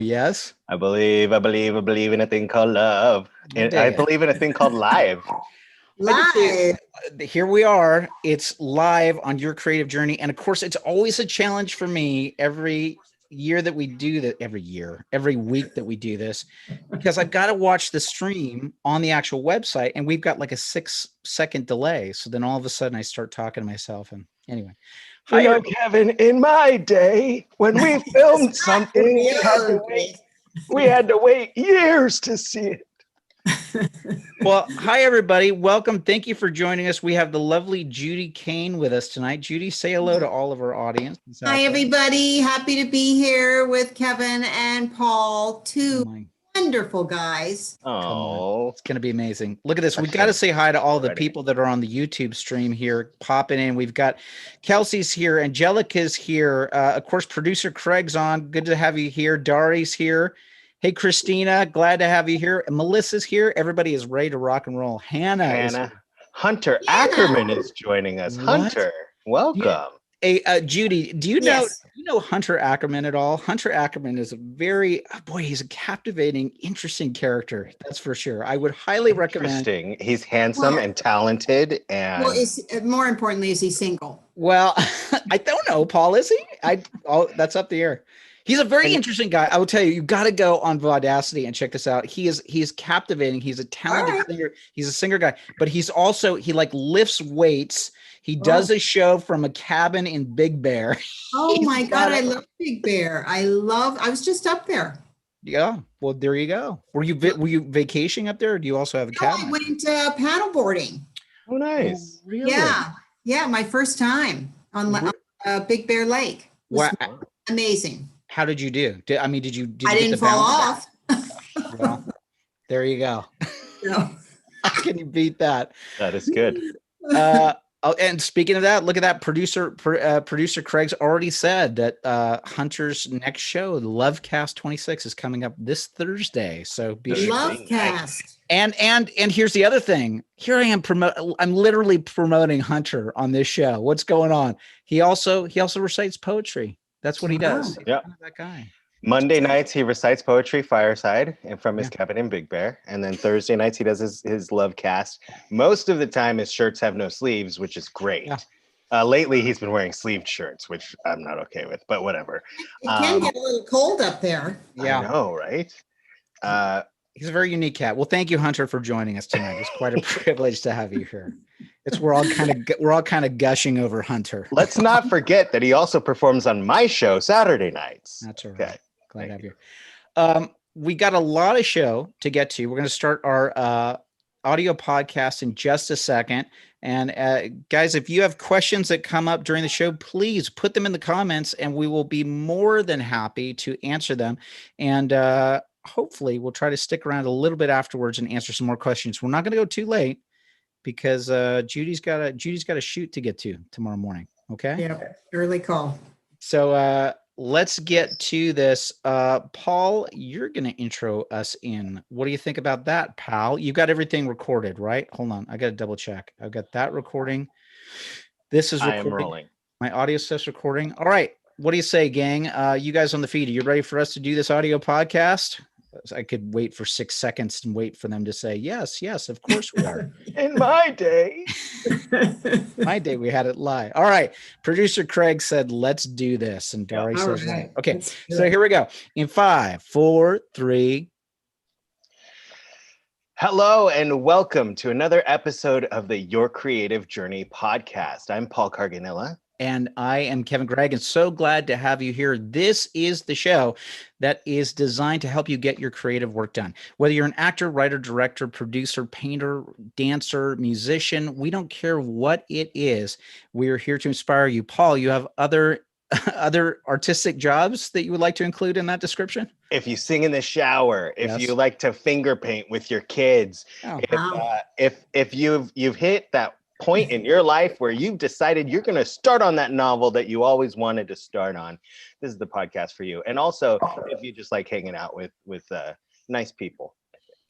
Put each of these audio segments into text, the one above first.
Yes. I believe in a thing called love. And I believe in a thing called live. Live. Here we are. It's live on Your Creative Journey. And of course, it's always a challenge for me every year that we do that, every week that we do this, because I've got to watch the stream on the actual website and we've got like a 6-second delay. So then all of a sudden I start talking to myself. And anyway. Kevin, in my day, when we filmed something, we had to wait years to see it. Well, hi, everybody. Welcome. Thank you for joining us. We have the lovely Judy Kain with us tonight. Judy, say hello to all of our audience. Hi, everybody. Happy to be here with Kevin and Paul, two wonderful guys. Oh, it's going to be amazing. Look at this. We got to say hi to all the people that are on the YouTube stream here popping in. We've got Kelsey's here. Angelica's here. Of course, producer Craig's on. Good to have you here. Dari's here. Hey, Christina, glad to have you here. Melissa's here. Everybody is ready to rock and roll. Hannah. Hunter Ackerman is joining us. What? Hunter, welcome. Hey, Judy, do you know Hunter Ackerman at all? Hunter Ackerman is he's a captivating, interesting character. That's for sure. I would highly recommend. He's handsome and talented. And more importantly, is he single? Well, I don't know, Paul, is he? That's up the air. He's a very interesting guy. I will tell you, got to go on Audacity and check this out. He is captivating. He's a talented singer. He's a singer guy, but he lifts weights. He does a show from a cabin in Big Bear. Oh my God. I love Big Bear. I was just up there. Yeah. Well, there you go. Were you vacationing up there, or do you also have a cabin? I went paddleboarding. Oh, nice. Oh, really? Yeah. My first time on Big Bear Lake. Wow. Amazing. How did you do? I didn't fall off. Well, there you go. No. How can you beat that? That is good. And speaking of that, look at that. Producer Craig's already said that Hunter's next show, Lovecast 26, is coming up this Thursday. So be sure. Lovecast. And here's the other thing. Here I am I'm literally promoting Hunter on this show. What's going on? He also recites poetry. That's what he does. Yeah, that guy. Monday nights he recites poetry fireside and from his cabin in Big Bear, and then Thursday nights he does his love cast. Most of the time his shirts have no sleeves, which is great. Yeah. Lately he's been wearing sleeved shirts, which I'm not okay with, but whatever. It can get a little cold up there. Yeah, I know, right? He's a very unique cat. Well, thank you, Hunter, for joining us tonight. It's quite a privilege to have you here. We're all kind of gushing over Hunter. Let's not forget that he also performs on my show Saturday nights. That's all right. Okay. Glad to have you. We got a lot of show to get to. We're going to start our audio podcast in just a second. And guys, if you have questions that come up during the show, please put them in the comments, and we will be more than happy to answer them. And hopefully we'll try to stick around a little bit afterwards and answer some more questions. We're not going to go too late because Judy's got a shoot to get to tomorrow morning. Okay. Yeah. Early call. So let's get to this. Paul, you're going to intro us in. What do you think about that, pal? You've got everything recorded, right? Hold on. I got to double check. I've got that recording. This is recording. I am rolling. My audio stuff's recording. All right. What do you say, gang? You guys on the feed, are you ready for us to do this audio podcast? I could wait for 6 seconds and wait for them to say, yes, of course we are. In my day. We had it live. All right. Producer Craig said, let's do this. And Dari says, right. Okay. So here we go. In 5, 4, 3. Hello and welcome to another episode of the Your Creative Journey podcast. I'm Paul Carganilla. And I am Kevin Gregg, and so glad to have you here. This is the show that is designed to help you get your creative work done. Whether you're an actor, writer, director, producer, painter, dancer, musician, we don't care what it is. We're here to inspire you. Paul, you have other artistic jobs that you would like to include in that description? If you sing in the shower, if you like to finger paint with your kids, if you've hit that point in your life where you've decided you're going to start on that novel that you always wanted to start on, this is the podcast for you. And also, if you just like hanging out with nice people.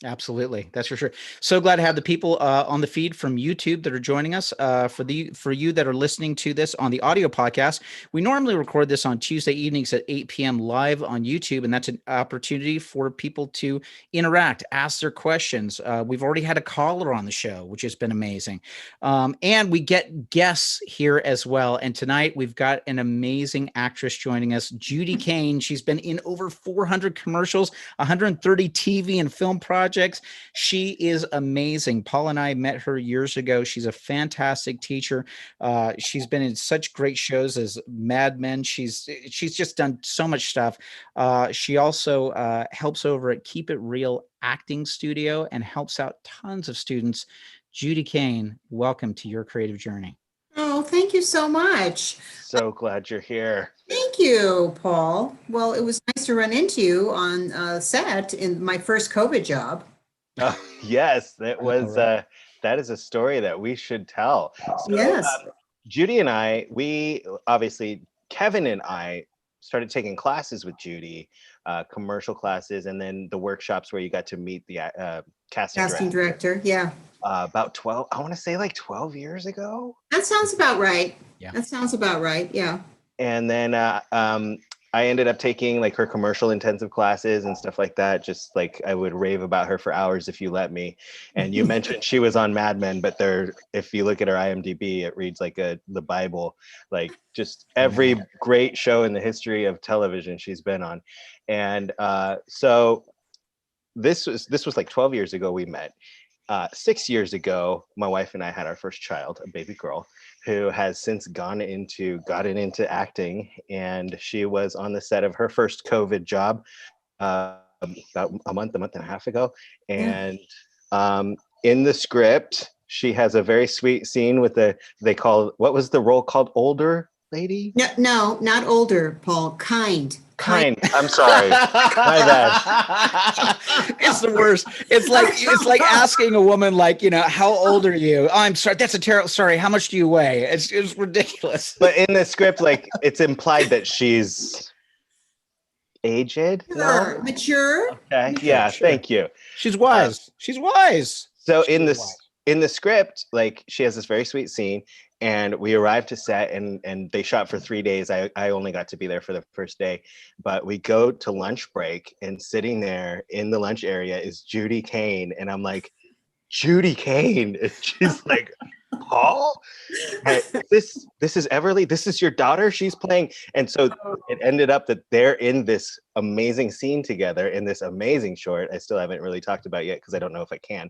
Absolutely. That's for sure. So glad to have the people on the feed from YouTube that are joining us. For you that are listening to this on the audio podcast, we normally record this on Tuesday evenings at 8 p.m. live on YouTube, and that's an opportunity for people to interact, ask their questions. We've already had a caller on the show, which has been amazing. And we get guests here as well. And tonight we've got an amazing actress joining us, Judy Kain. She's been in over 400 commercials, 130 TV and film projects. She is amazing. Paul and I met her years ago. She's a fantastic teacher. She's been in such great shows as Mad Men. She's just done so much stuff. She also helps over at Keep It Real Acting Studio and helps out tons of students. Judy Kain, welcome to your creative journey. Oh, thank you so much. So glad you're here. Thank you, Paul. Well, it was nice to run into you on set in my first COVID job. Yes, that was that is a story that we should tell. So, Yes. Judy and I, Kevin and I started taking classes with Judy, commercial classes, and then the workshops where you got to meet the casting director. Yeah. About 12, I want to say like 12 years ago. That sounds about right. Yeah. That sounds about right. Yeah. And then I ended up taking like her commercial intensive classes and stuff like that. Just like I would rave about her for hours if you let me. And you mentioned she was on Mad Men, but if you look at her IMDb, it reads like the Bible, like just every great show in the history of television she's been on. And so this was like 12 years ago we met. 6 years ago, my wife and I had our first child, a baby girl, who has since gotten into acting, and she was on the set of her first COVID job about a month and a half ago. And in the script, she has a very sweet scene with what was the role called? Older lady? No, not older, Paul. Kind. I'm sorry. My bad. It's the worst. It's like asking a woman, like, how old are you? Oh, I'm sorry. That's a terrible. Sorry. How much do you weigh? It's ridiculous. But in the script, like, it's implied that she's aged. Mature. Okay. Yeah. Sure. Thank you. She's wise. She's wise. So in the script, like, she has this very sweet scene. And we arrived to set and they shot for 3 days. I only got to be there for the first day, but we go to lunch break and sitting there in the lunch area is Judy Kain. And I'm like, Judy Kain. And she's like, Paul, this is Everly. This is your daughter. She's playing. And so it ended up that they're in this amazing scene together in this amazing short. I still haven't really talked about yet because I don't know if I can,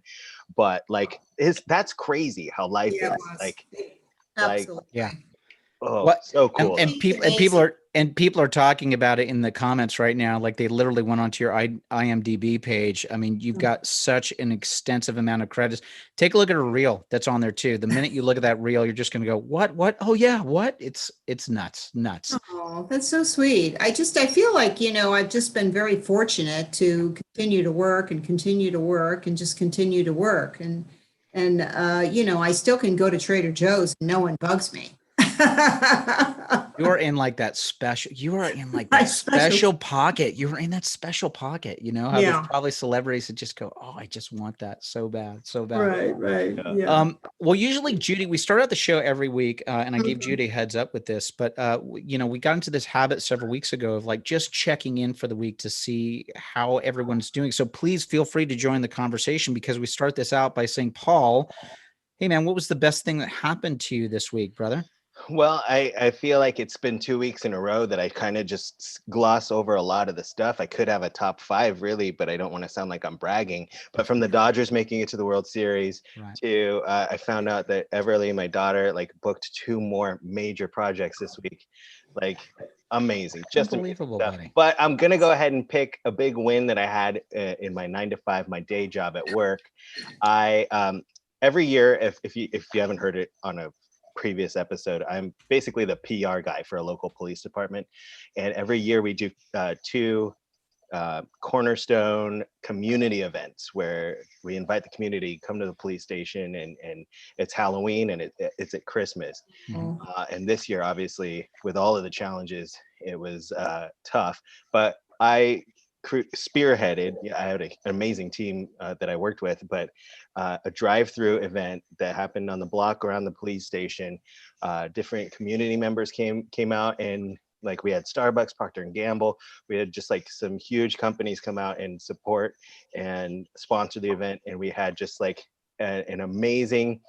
but like, that's crazy how life is. Like, absolutely. Yeah. Oh, so cool. And people are talking about it in the comments right now. Like they literally went onto your IMDb page. I mean, you've got such an extensive amount of credits. Take a look at a reel that's on there too. The minute you look at that reel, you're just going to go, what? Oh yeah. What? It's nuts. Oh, that's so sweet. I feel like, I've just been very fortunate to continue to work and just continue to work. And I still can go to Trader Joe's and no one bugs me. You are in like that special pocket. You were in that special pocket, how there's probably celebrities that just go, oh, I just want that so bad. Right. Yeah. Well, usually, Judy, we start out the show every week, and I gave Judy a heads up with this, but we got into this habit several weeks ago of like just checking in for the week to see how everyone's doing. So please feel free to join the conversation because we start this out by saying, Paul, hey man, what was the best thing that happened to you this week, brother? Well, I feel like it's been 2 weeks in a row that I kind of just gloss over a lot of the stuff. I could have a top 5 really, but I don't want to sound like I'm bragging. But from the Dodgers making it to the World Series to I found out that Everly, my daughter, like booked 2 more major projects this week. Like amazing, just unbelievable, buddy. But I'm gonna go ahead and pick a big win that I had in my 9 to 5, my day job at work. I every year, if you haven't heard it on a previous episode, I'm basically the PR guy for a local police department, and every year we do 2 cornerstone community events where we invite the community come to the police station, and it's Halloween and it's at Christmas. And this year, obviously, with all of the challenges, it was tough, but I spearheaded. Yeah, I had an amazing team that I worked with, but a drive-through event that happened on the block around the police station. Different community members came out, and like we had Starbucks, Procter and Gamble. We had just like some huge companies come out and support and sponsor the event, and we had just like an amazing,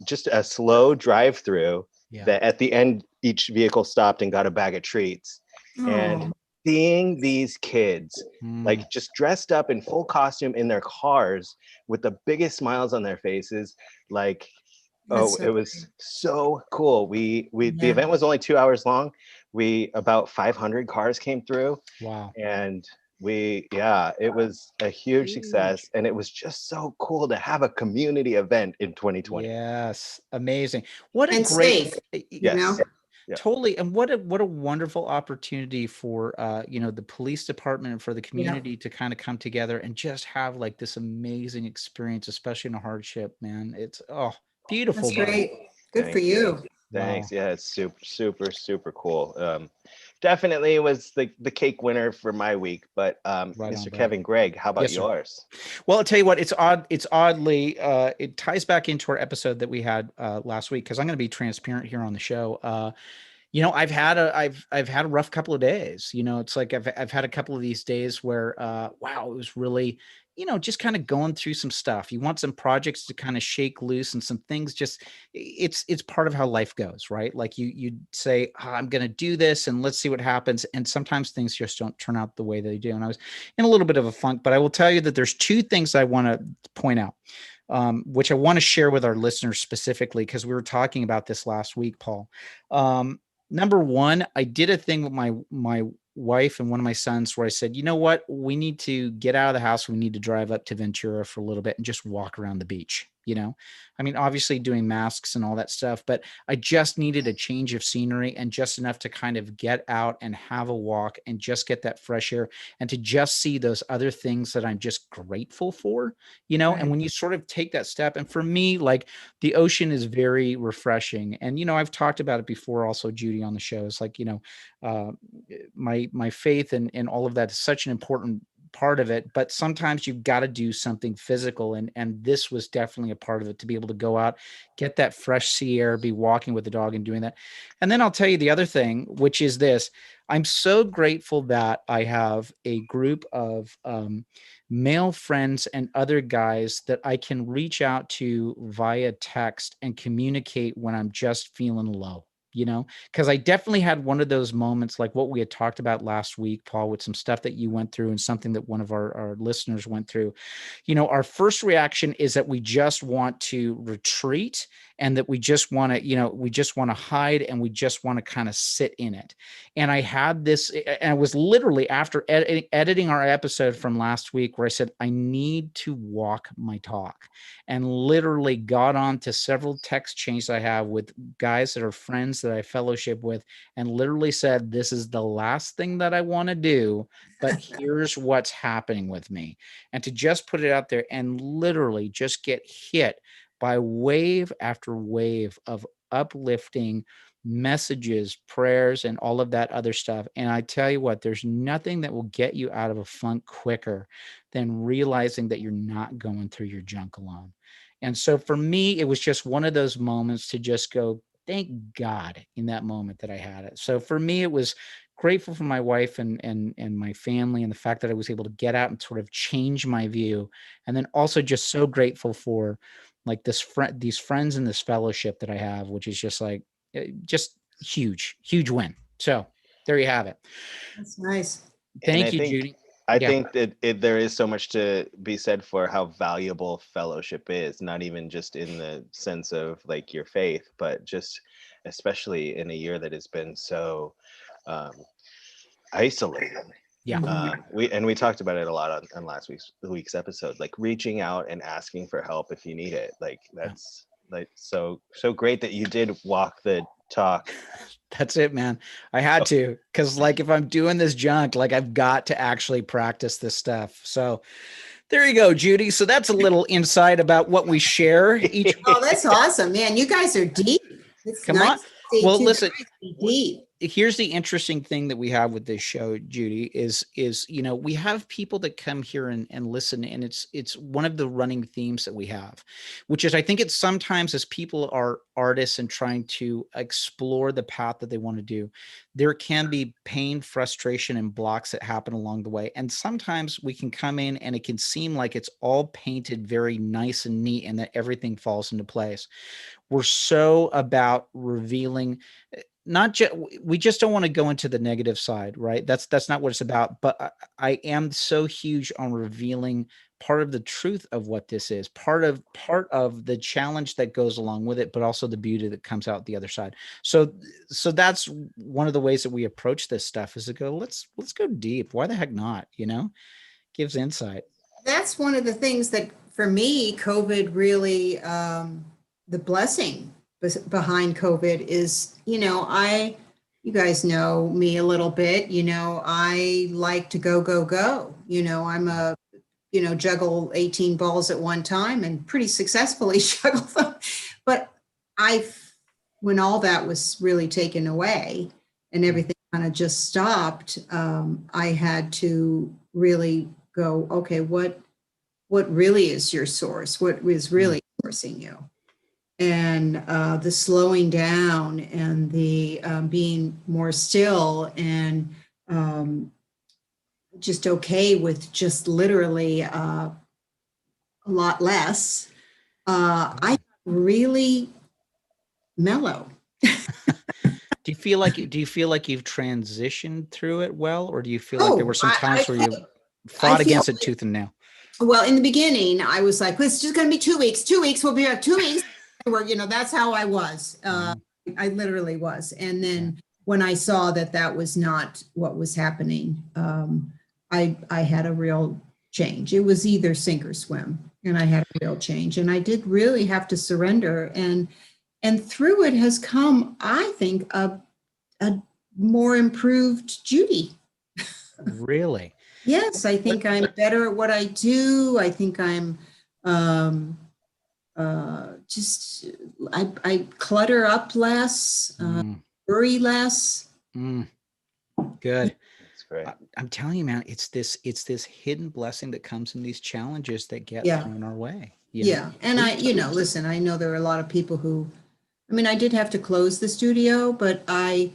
just a slow drive-through that at the end each vehicle stopped and got a bag of treats. And seeing these kids like just dressed up in full costume in their cars with the biggest smiles on their faces, like, it was so cool. The event was only 2 hours long. About 500 cars came through. Wow. And it was a huge success, and it was just so cool to have a community event in 2020. Yes, amazing. What a And great, safe, you know? Yeah. Totally. And what a wonderful opportunity for the police department and for the community to kind of come together and just have like this amazing experience, especially in a hardship, man. It's beautiful. That's great. Good for you. Thanks. Wow. Yeah, it's super cool. Definitely was the cake winner for my week. But Mr. Kevin Gregg, how about yours? Well, I'll tell you what, it's oddly, it ties back into our episode that we had last week, because I'm going to be transparent here on the show. I've had a rough couple of days. It's like I've had a couple of these days where wow, it was really, just kind of going through some stuff. You want some projects to kind of shake loose, and some things just, it's part of how life goes, right? Like you say, I'm going to do this and let's see what happens. And sometimes things just don't turn out the way they do. And I was in a little bit of a funk, but I will tell you that there's two things I want to point out, which I want to share with our listeners specifically, because we were talking about this last week, Paul. Number one, I did a thing with my wife and one of my sons where I said, you know what, we need to get out of the house. We need to drive up to Ventura for a little bit and just walk around the beach. I mean, obviously doing masks and all that stuff, but I just needed a change of scenery and just enough to kind of get out and have a walk and just get that fresh air and to just see those other things that I'm just grateful for, Right. And when you sort of take that step, and for me, like the ocean is very refreshing. And, I've talked about it before also, Judy, on the show. It's like, my faith and all of that is such an important part of it, but sometimes you've got to do something physical. And this was definitely a part of it, to be able to go out, get that fresh sea air, be walking with the dog and doing that. And then I'll tell you the other thing, which is this. I'm so grateful that I have a group of male friends and other guys that I can reach out to via text and communicate when I'm just feeling low. Because I definitely had one of those moments like what we had talked about last week, Paul, with some stuff that you went through and something that one of our listeners went through. Our first reaction is that we just want to retreat, and that we just want to hide, and we just want to kind of sit in it. And I had this, and it was literally after editing our episode from last week where I said, I need to walk my talk, and literally got on to several text chains I have with guys that are friends that I fellowship with, and literally said, this is the last thing that I want to do, but here's what's happening with me. And to just put it out there and literally just get hit by wave after wave of uplifting messages, prayers, and all of that other stuff. And I tell you what, there's nothing that will get you out of a funk quicker than realizing that you're not going through your junk alone. And so for me, it was just one of those moments to just go, thank God, in that moment that I had it. So for me, it was grateful for my wife and my family, and the fact that I was able to get out and sort of change my view. And then also just so grateful for like these friends in this fellowship that I have, which is just like, just huge win. So there you have it. That's nice. Thank you, Judy. I think that there is so much to be said for how valuable fellowship is, not even just in the sense of like your faith, but just especially in a year that has been so isolated. Yeah. We talked about it a lot on last week's episode, like reaching out and asking for help if you need it. Like that's like so great that you did walk the talk. That's it, man. I had to, because like if I'm doing this junk, like I've got to actually practice this stuff. So there you go, Judy. So that's a little insight about what we share each. Oh, that's awesome, man. You guys are deep. It's Come on. Well, listen. Deep. here's the interesting thing that we have with this show, Judy, is we have people that come here and listen, and it's one of the running themes that we have, which is, I think it's sometimes, as people are artists and trying to explore the path that they want to do, there can be pain, frustration, and blocks that happen along the way. And sometimes we can come in and it can seem like it's all painted very nice and neat and that everything falls into place. We're so about revealing, not just, we just don't want to go into the negative side, right? That's not what it's about. But I am so huge on revealing part of the truth of what this is, part of the challenge that goes along with it, but also the beauty that comes out the other side. So that's one of the ways that we approach this stuff, is to go, let's go deep. Why the heck not? Gives insight. That's one of the things that, for me, COVID really, the blessing behind COVID is, you guys know me a little bit, I like to go. I'm a, juggle 18 balls at one time and pretty successfully juggle them. But when all that was really taken away and everything kind of just stopped, I had to really go, okay, what really is your source? What is really sourcing you? And the slowing down and the being more still and just okay with just literally a lot less. I really mellow. Do you feel like you've transitioned through it well, or do you feel like there were some times where you fought against it tooth and nail? Well, in the beginning, I was like, it's just going to be 2 weeks. 2 weeks, we'll be back. 2 weeks. That's how I was. I literally was. And then when I saw that was not what was happening, I had a real change. It was either sink or swim, and I had a real change. And I did really have to surrender. And through it has come, I think, a more improved Judy. Really? Yes, I think I'm better at what I do. I think I'm just, I clutter up less, worry less. Good. That's great. I'm telling you, man, it's this hidden blessing that comes in these challenges that get thrown our way. And listen, I know there are a lot of people who, I did have to close the studio, but I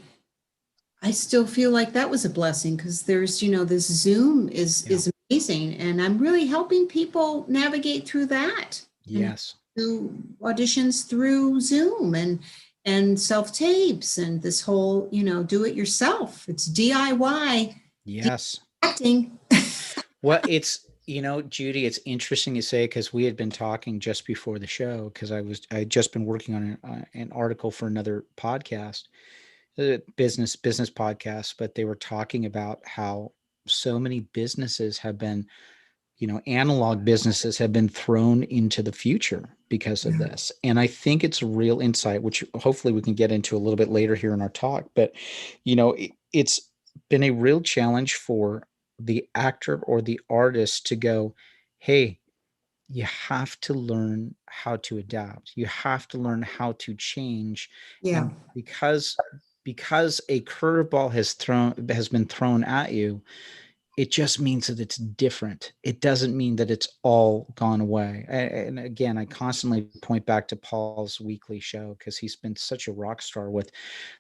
still feel like that was a blessing, because there's, this Zoom is amazing. And I'm really helping people navigate through that. Yes. Do auditions through Zoom and self-tapes and this whole, do it yourself. It's DIY. Yes. Acting. Well, it's, Judy, it's interesting you say, because we had been talking just before the show, because I had just been working on an article for another podcast, business podcast, but they were talking about how so many businesses have been, analog businesses have been thrown into the future because of this. And I think it's a real insight, which hopefully we can get into a little bit later here in our talk. But, it's been a real challenge for the actor or the artist to go, hey, you have to learn how to adapt. You have to learn how to change. Yeah. And because a curveball has been thrown at you, it just means that it's different. It doesn't mean that it's all gone away. And again, I constantly point back to Paul's weekly show, because he's been such a rock star with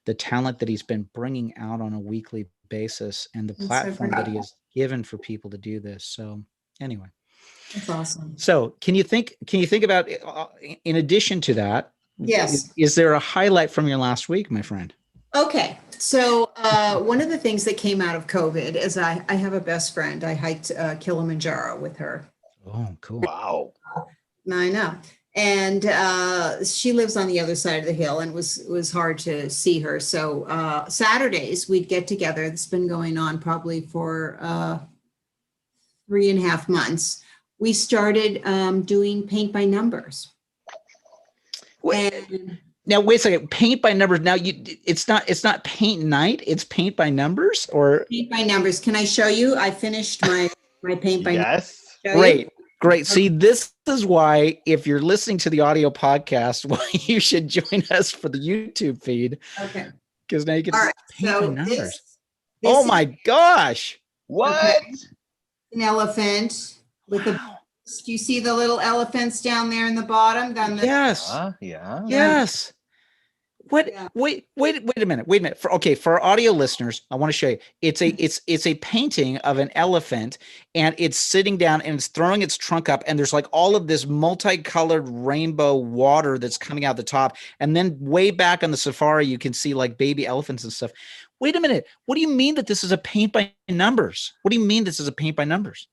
the talent that he's been bringing out on a weekly basis and the platform that he has given for people to do this. So anyway. That's awesome. So can you think about, in addition to that, yes, is there a highlight from your last week, my friend? Okay. So one of the things that came out of COVID is I have a best friend. I hiked Kilimanjaro with her. Oh, cool. Wow. I know. And she lives on the other side of the hill, and it was hard to see her. So Saturdays we'd get together. It's been going on probably for 3.5 months. We started doing paint by numbers. Now wait a second. Paint by numbers. Now it's not paint night. It's paint by numbers, or paint by numbers. Can I show you? I finished my paint by numbers. Yes. Great. See, this is why, if you're listening to the audio podcast, why you should join us for the YouTube feed. Okay. because now you get All to right. paint by So numbers. this Oh is my gosh. What? an elephant with a. Wow. Do you see the little elephants down there in the bottom? Yes. Yeah. Yes. What? Yeah. Wait a minute. For our audio listeners, I want to show you. It's a painting of an elephant, and it's sitting down and it's throwing its trunk up, and there's like all of this multicolored rainbow water that's coming out the top, and then way back on the safari, you can see like baby elephants and stuff. Wait a minute. What do you mean that this is a paint by numbers? What do you mean this is a paint by numbers?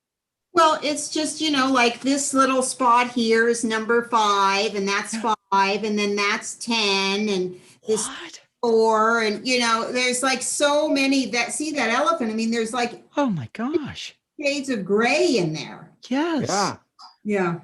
Well, it's just, like this little spot here is number 5, and that's 5, and then that's 10, and this What? 4, and there's like so many see that elephant. I mean, there's like Oh my gosh. shades of gray in there. Yes. Yeah. Yeah.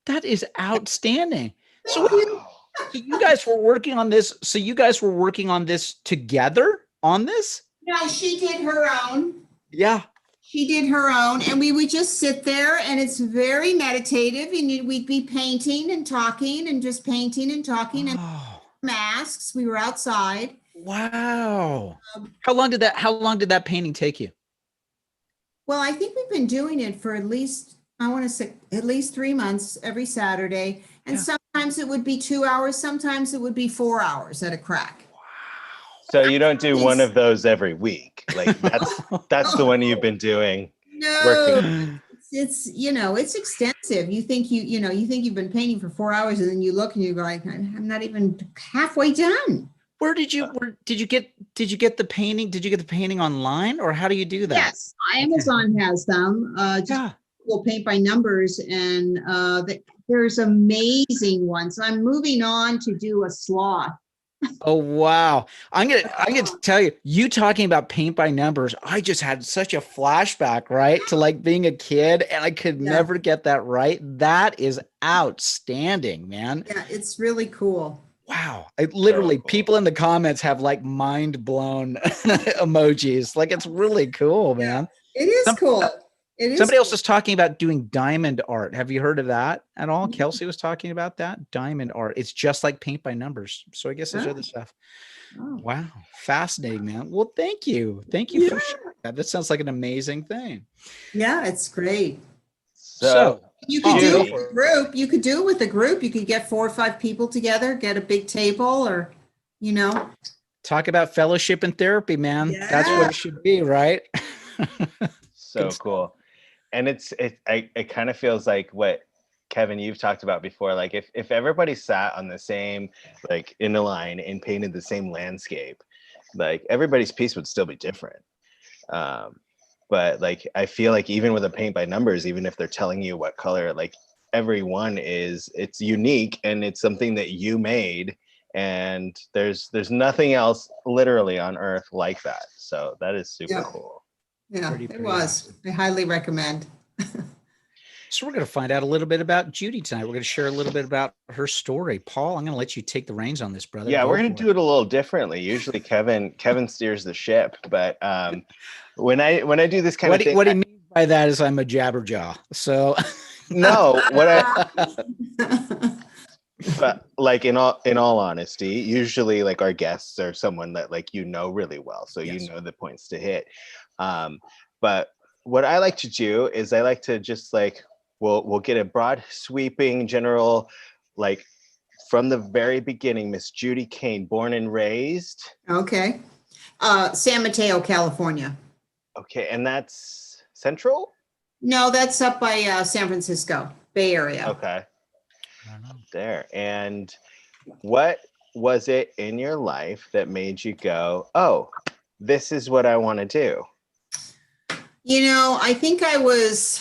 That is outstanding. So Wow. you guys were working on this. So you guys were working on this together on this? No, she did her own. Yeah. She did her own, and we would just sit there, and it's very meditative, and we'd be painting and talking and just painting and talking and Oh, masks. We were outside. wow. How long did that painting take you? Well, I think we've been doing it for at least, I want to say, at least 3 months every Saturday. And Yeah. sometimes it would be 2 hours. Sometimes it would be 4 hours at a crack. So you don't do one of those every week. Like that's the one you've been doing. No, Working. it's it's extensive. You think you think you've been painting for 4 hours, and then you look and you're like, I'm not even halfway done. Where did you get the painting? Did you get the painting online, or how do you do that? Yes, Amazon has them. Yeah. We'll paint by numbers, and there's amazing ones. I'm moving on to do a sloth. Oh wow. I'm gonna tell you, you talking about paint by numbers, I just had such a flashback, right? To like being a kid, and I could never get that right. That is outstanding, man. Yeah, it's really cool. Wow. I literally So cool. people in the comments have like mind blown emojis. Like it's really cool, man. It is cool. It is Somebody else cool. is talking about doing diamond art. Have you heard of that at all? Kelsey was talking about that. Diamond art. It's just like paint by numbers. So I guess there's other stuff. Oh. Wow. Fascinating, man. Well, thank you. Thank you for sharing that. That sounds like an amazing thing. Yeah, it's great. So You could do it Judy. with a group. You could do it with a group. You could get 4 or 5 people together, get a big table, or talk about fellowship and therapy, man. That's what it should be, right? So cool. And it kind of feels like what Kevin, you've talked about before. Like if everybody sat on the same, like in a line and painted the same landscape, like everybody's piece would still be different. But like, I feel like even with a paint by numbers, even if they're telling you what color, like everyone it's unique and it's something that you made, and there's nothing else literally on earth like that. So that is super cool. Yeah, Pretty it was. I highly recommend. So we're going to find out a little bit about Judy tonight. We're going to share a little bit about her story. Paul, I'm going to let you take the reins on this, brother. Yeah, Go we're going for to do it a little differently. Usually Kevin steers the ship, but when I do this kind of thing, what he means by that is I'm a jabberjaw. So no, but like in all honesty, usually like our guests are someone that like really well, so Yes. you know the points to hit. But what I like to do is I like to just like we'll get a broad sweeping general, like from the very beginning. Miss Judy Kain, born and raised. Okay. San Mateo, California. Okay, and that's Central? No, that's up by San Francisco, Bay Area. Okay. There. And what was it in your life that made you go, oh, this is what I want to do? I think I was,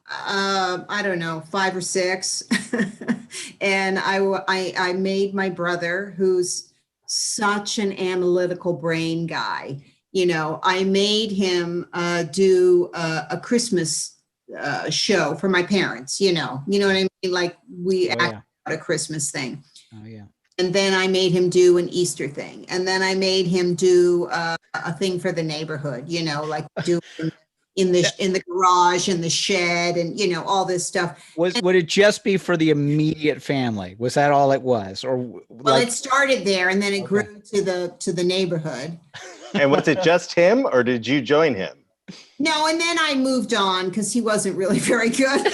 I don't know, 5 or 6. And I made my brother, who's such an analytical brain guy. I made him do a Christmas show for my parents, you know what I mean? Like we act out a Christmas thing. Oh yeah. And then I made him do an Easter thing. And then I made him do a thing for the neighborhood, like doing in the garage and the shed and, you know, all this stuff. Would it just be for the immediate family? Was that all it was? Or Well, it started there and then it grew to the neighborhood. And was it just him or did you join him? No, and then I moved on because he wasn't really very good.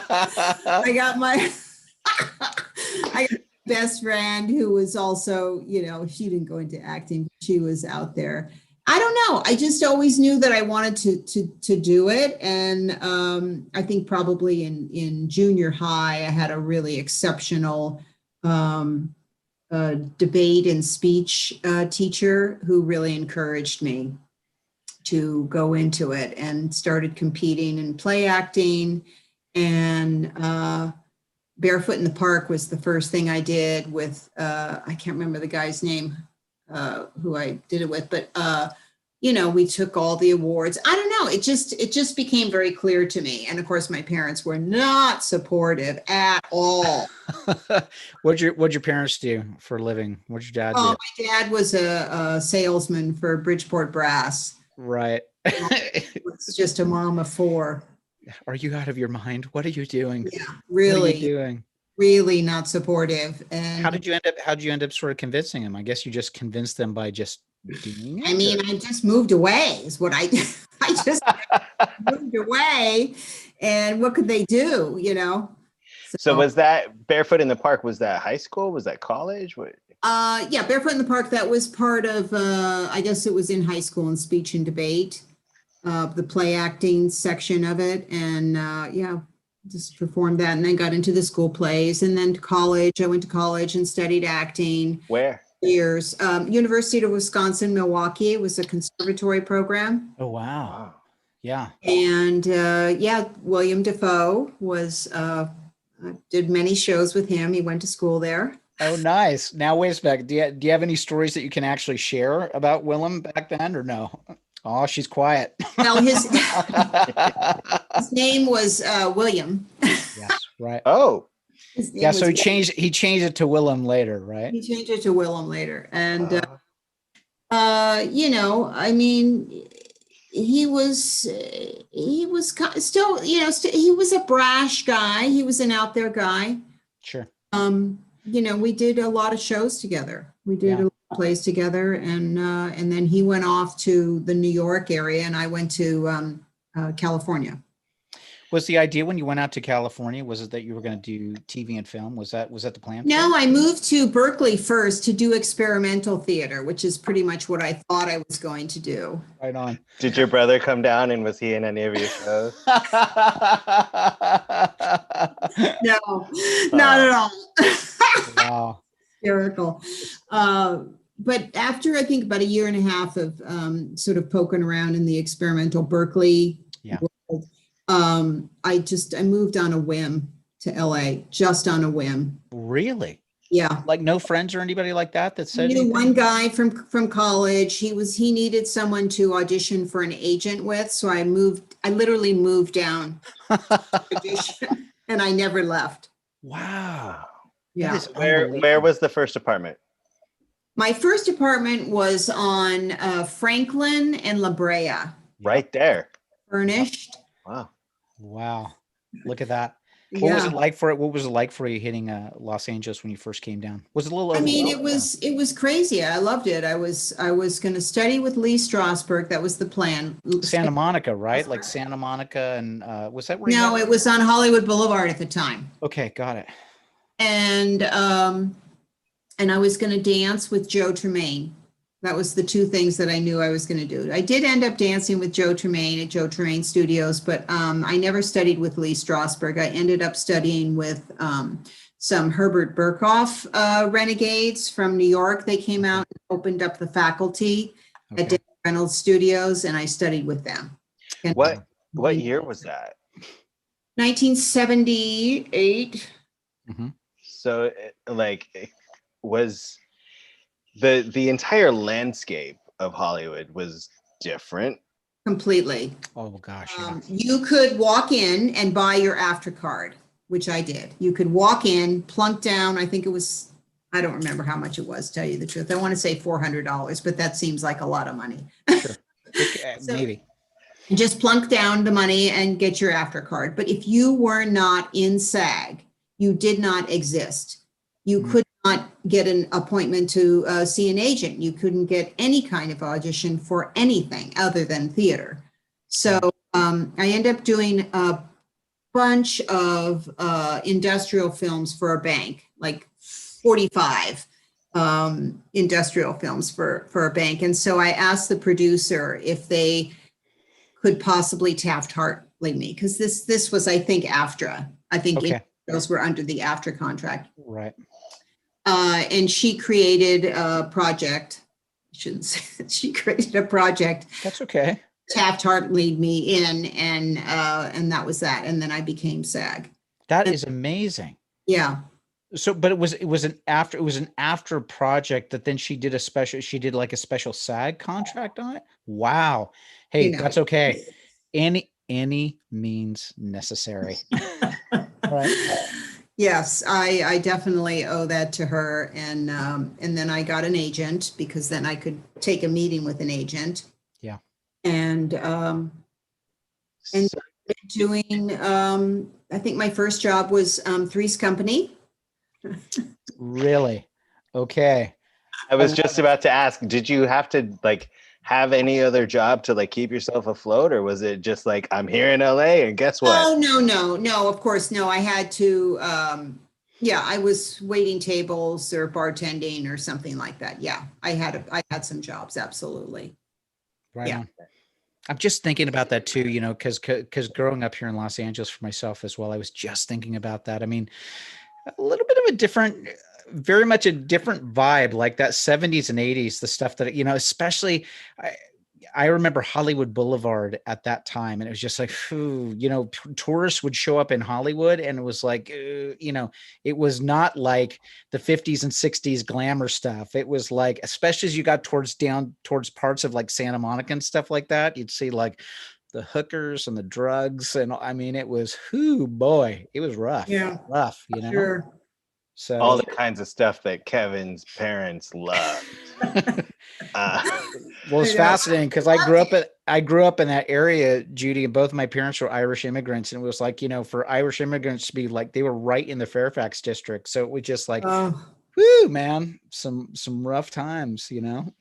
I got my best friend who was also, you know, she didn't go into acting. She was out there. I don't know. I just always knew that I wanted to do it. And I think probably in junior high, I had a really exceptional debate and speech teacher who really encouraged me to go into it, and started competing in play acting. And Barefoot in the Park was the first thing I did with, I can't remember the guy's name who I did it with, but you know, we took all the awards. I don't know. It just became very clear to me. And of course, my parents were not supportive at all. What'd your parents do for a living? What'd your dad do? My dad was a salesman for Bridgeport Brass. Right. It's just a mom of four. Are you out of your mind? What are you doing? Yeah, really. What are you doing? Really not supportive. And how did you end up sort of convincing them? I guess you just convinced them by just doing it. I mean, I just moved away is what I did. I just moved away, and what could they do, you know? So was that Barefoot in the Park? Was that high school? Was that college? What? Yeah, Barefoot in the Park, that was part of, I guess it was in high school in speech and debate, the play acting section of it. And yeah, just performed that, and then got into the school plays, and then to college. I went to college and studied acting. Where? Years. University of Wisconsin, Milwaukee. It was a conservatory program. Oh, wow. Yeah. And yeah, William Dafoe was, did many shows with him. He went to school there. Oh, nice. Now, wait a second. Do you have any stories that you can actually share about Willem back then, or no? Oh, she's quiet. Well, his name was William. Yes, right. Oh, yeah. So he changed it to Willem later, right? He changed it to Willem later, and you know, I mean, he was still, you know, he was a brash guy. He was an out there guy. Sure. You know, we did a lot of shows together. We did a lot of plays together, and then he went off to the New York area, and I went to California. Was the idea when you went out to California, was it that you were going to do TV and film? Was that the plan? No, I moved to Berkeley first to do experimental theater, which is pretty much what I thought I was going to do. Right on. Did your brother come down, and was he in any of your shows? No, not at all. Wow. Hysterical. But after, I think, about a year and a half of sort of poking around in the experimental Berkeley world, I moved on a whim to LA, just on a whim. Really? Yeah. Like no friends or anybody like that said I knew anything? one guy from college. He needed someone to audition for an agent with. So I literally moved down audition, and I never left. Wow. Yeah. Where was the first apartment? My first apartment was on Franklin and La Brea. Right there. Furnished. Wow. Look at that. What was it like for you hitting Los Angeles when you first came down? Was it a little? I mean, it was crazy. I loved it. I was going to study with Lee Strasberg. That was the plan. Santa Monica, right? Like Santa Monica, and was that where? No, it was on Hollywood Boulevard at the time. Okay, got it. And I was going to dance with Joe Tremaine. That was the two things that I knew I was going to do. I did end up dancing with Joe Tremaine at Joe Tremaine Studios, but I never studied with Lee Strasberg. I ended up studying with some Herbert Burkhoff renegades from New York. They came out and opened up the faculty at David Reynolds Studios, and I studied with them. And what year was that? 1978. Mm-hmm. So was the entire landscape of Hollywood was different? Completely. Oh gosh. You could walk in and buy your AfterCard, which I did. You could walk in, plunk down. I think it was, I don't remember how much it was, to tell you the truth. I want to say $400, but that seems like a lot of money. Sure. Maybe. You just plunk down the money and get your AfterCard. But if you were not in SAG, you did not exist. You could not get an appointment to see an agent. You couldn't get any kind of audition for anything other than theater. So I ended up doing a bunch of industrial films for a bank, like 45 industrial films for a bank. And so I asked the producer if they could possibly Taft-Hartley me, because this was, I think, AFTRA. I think those were under the AFTRA contract. Right. And she created a project. I shouldn't say that. She created a project. That's okay. Taft-Hartley me in, and that was that. And then I became SAG. That is amazing. Yeah. So, but it was an after project that then she did like a special SAG contract on it. Wow. Hey, that's okay. Any means necessary. Right. Yes, I definitely owe that to her. And then I got an agent, because then I could take a meeting with an agent. Yeah. And doing, I think my first job was Three's Company. Really? Okay. I was just about to ask, did you have to like have any other job to like keep yourself afloat, or was it just like, I'm here in LA and guess what? Oh, no, of course, no. I had to, I was waiting tables or bartending or something like that. Yeah, I had some jobs, absolutely. Right. Yeah. I'm just thinking about that too, you know, because growing up here in Los Angeles for myself as well, I was just thinking about that. I mean, a little bit of a different, very much a different vibe, like that 70s and 80s, the stuff that, you know, especially I remember Hollywood Boulevard at that time. And it was just like, you know, tourists would show up in Hollywood, and it was like, you know, it was not like the 50s and 60s glamour stuff. It was like, especially as you got towards parts of like Santa Monica and stuff like that, you'd see like the hookers and the drugs. And I mean, it was, boy, it was rough. Yeah. Rough, you know? Sure. So all the kinds of stuff that Kevin's parents loved. Well, it's fascinating because I grew up in that area, Judy, and both my parents were Irish immigrants. And it was like, you know, for Irish immigrants to be like, they were right in the Fairfax district. So it was just like, whoo, man, some rough times, you know?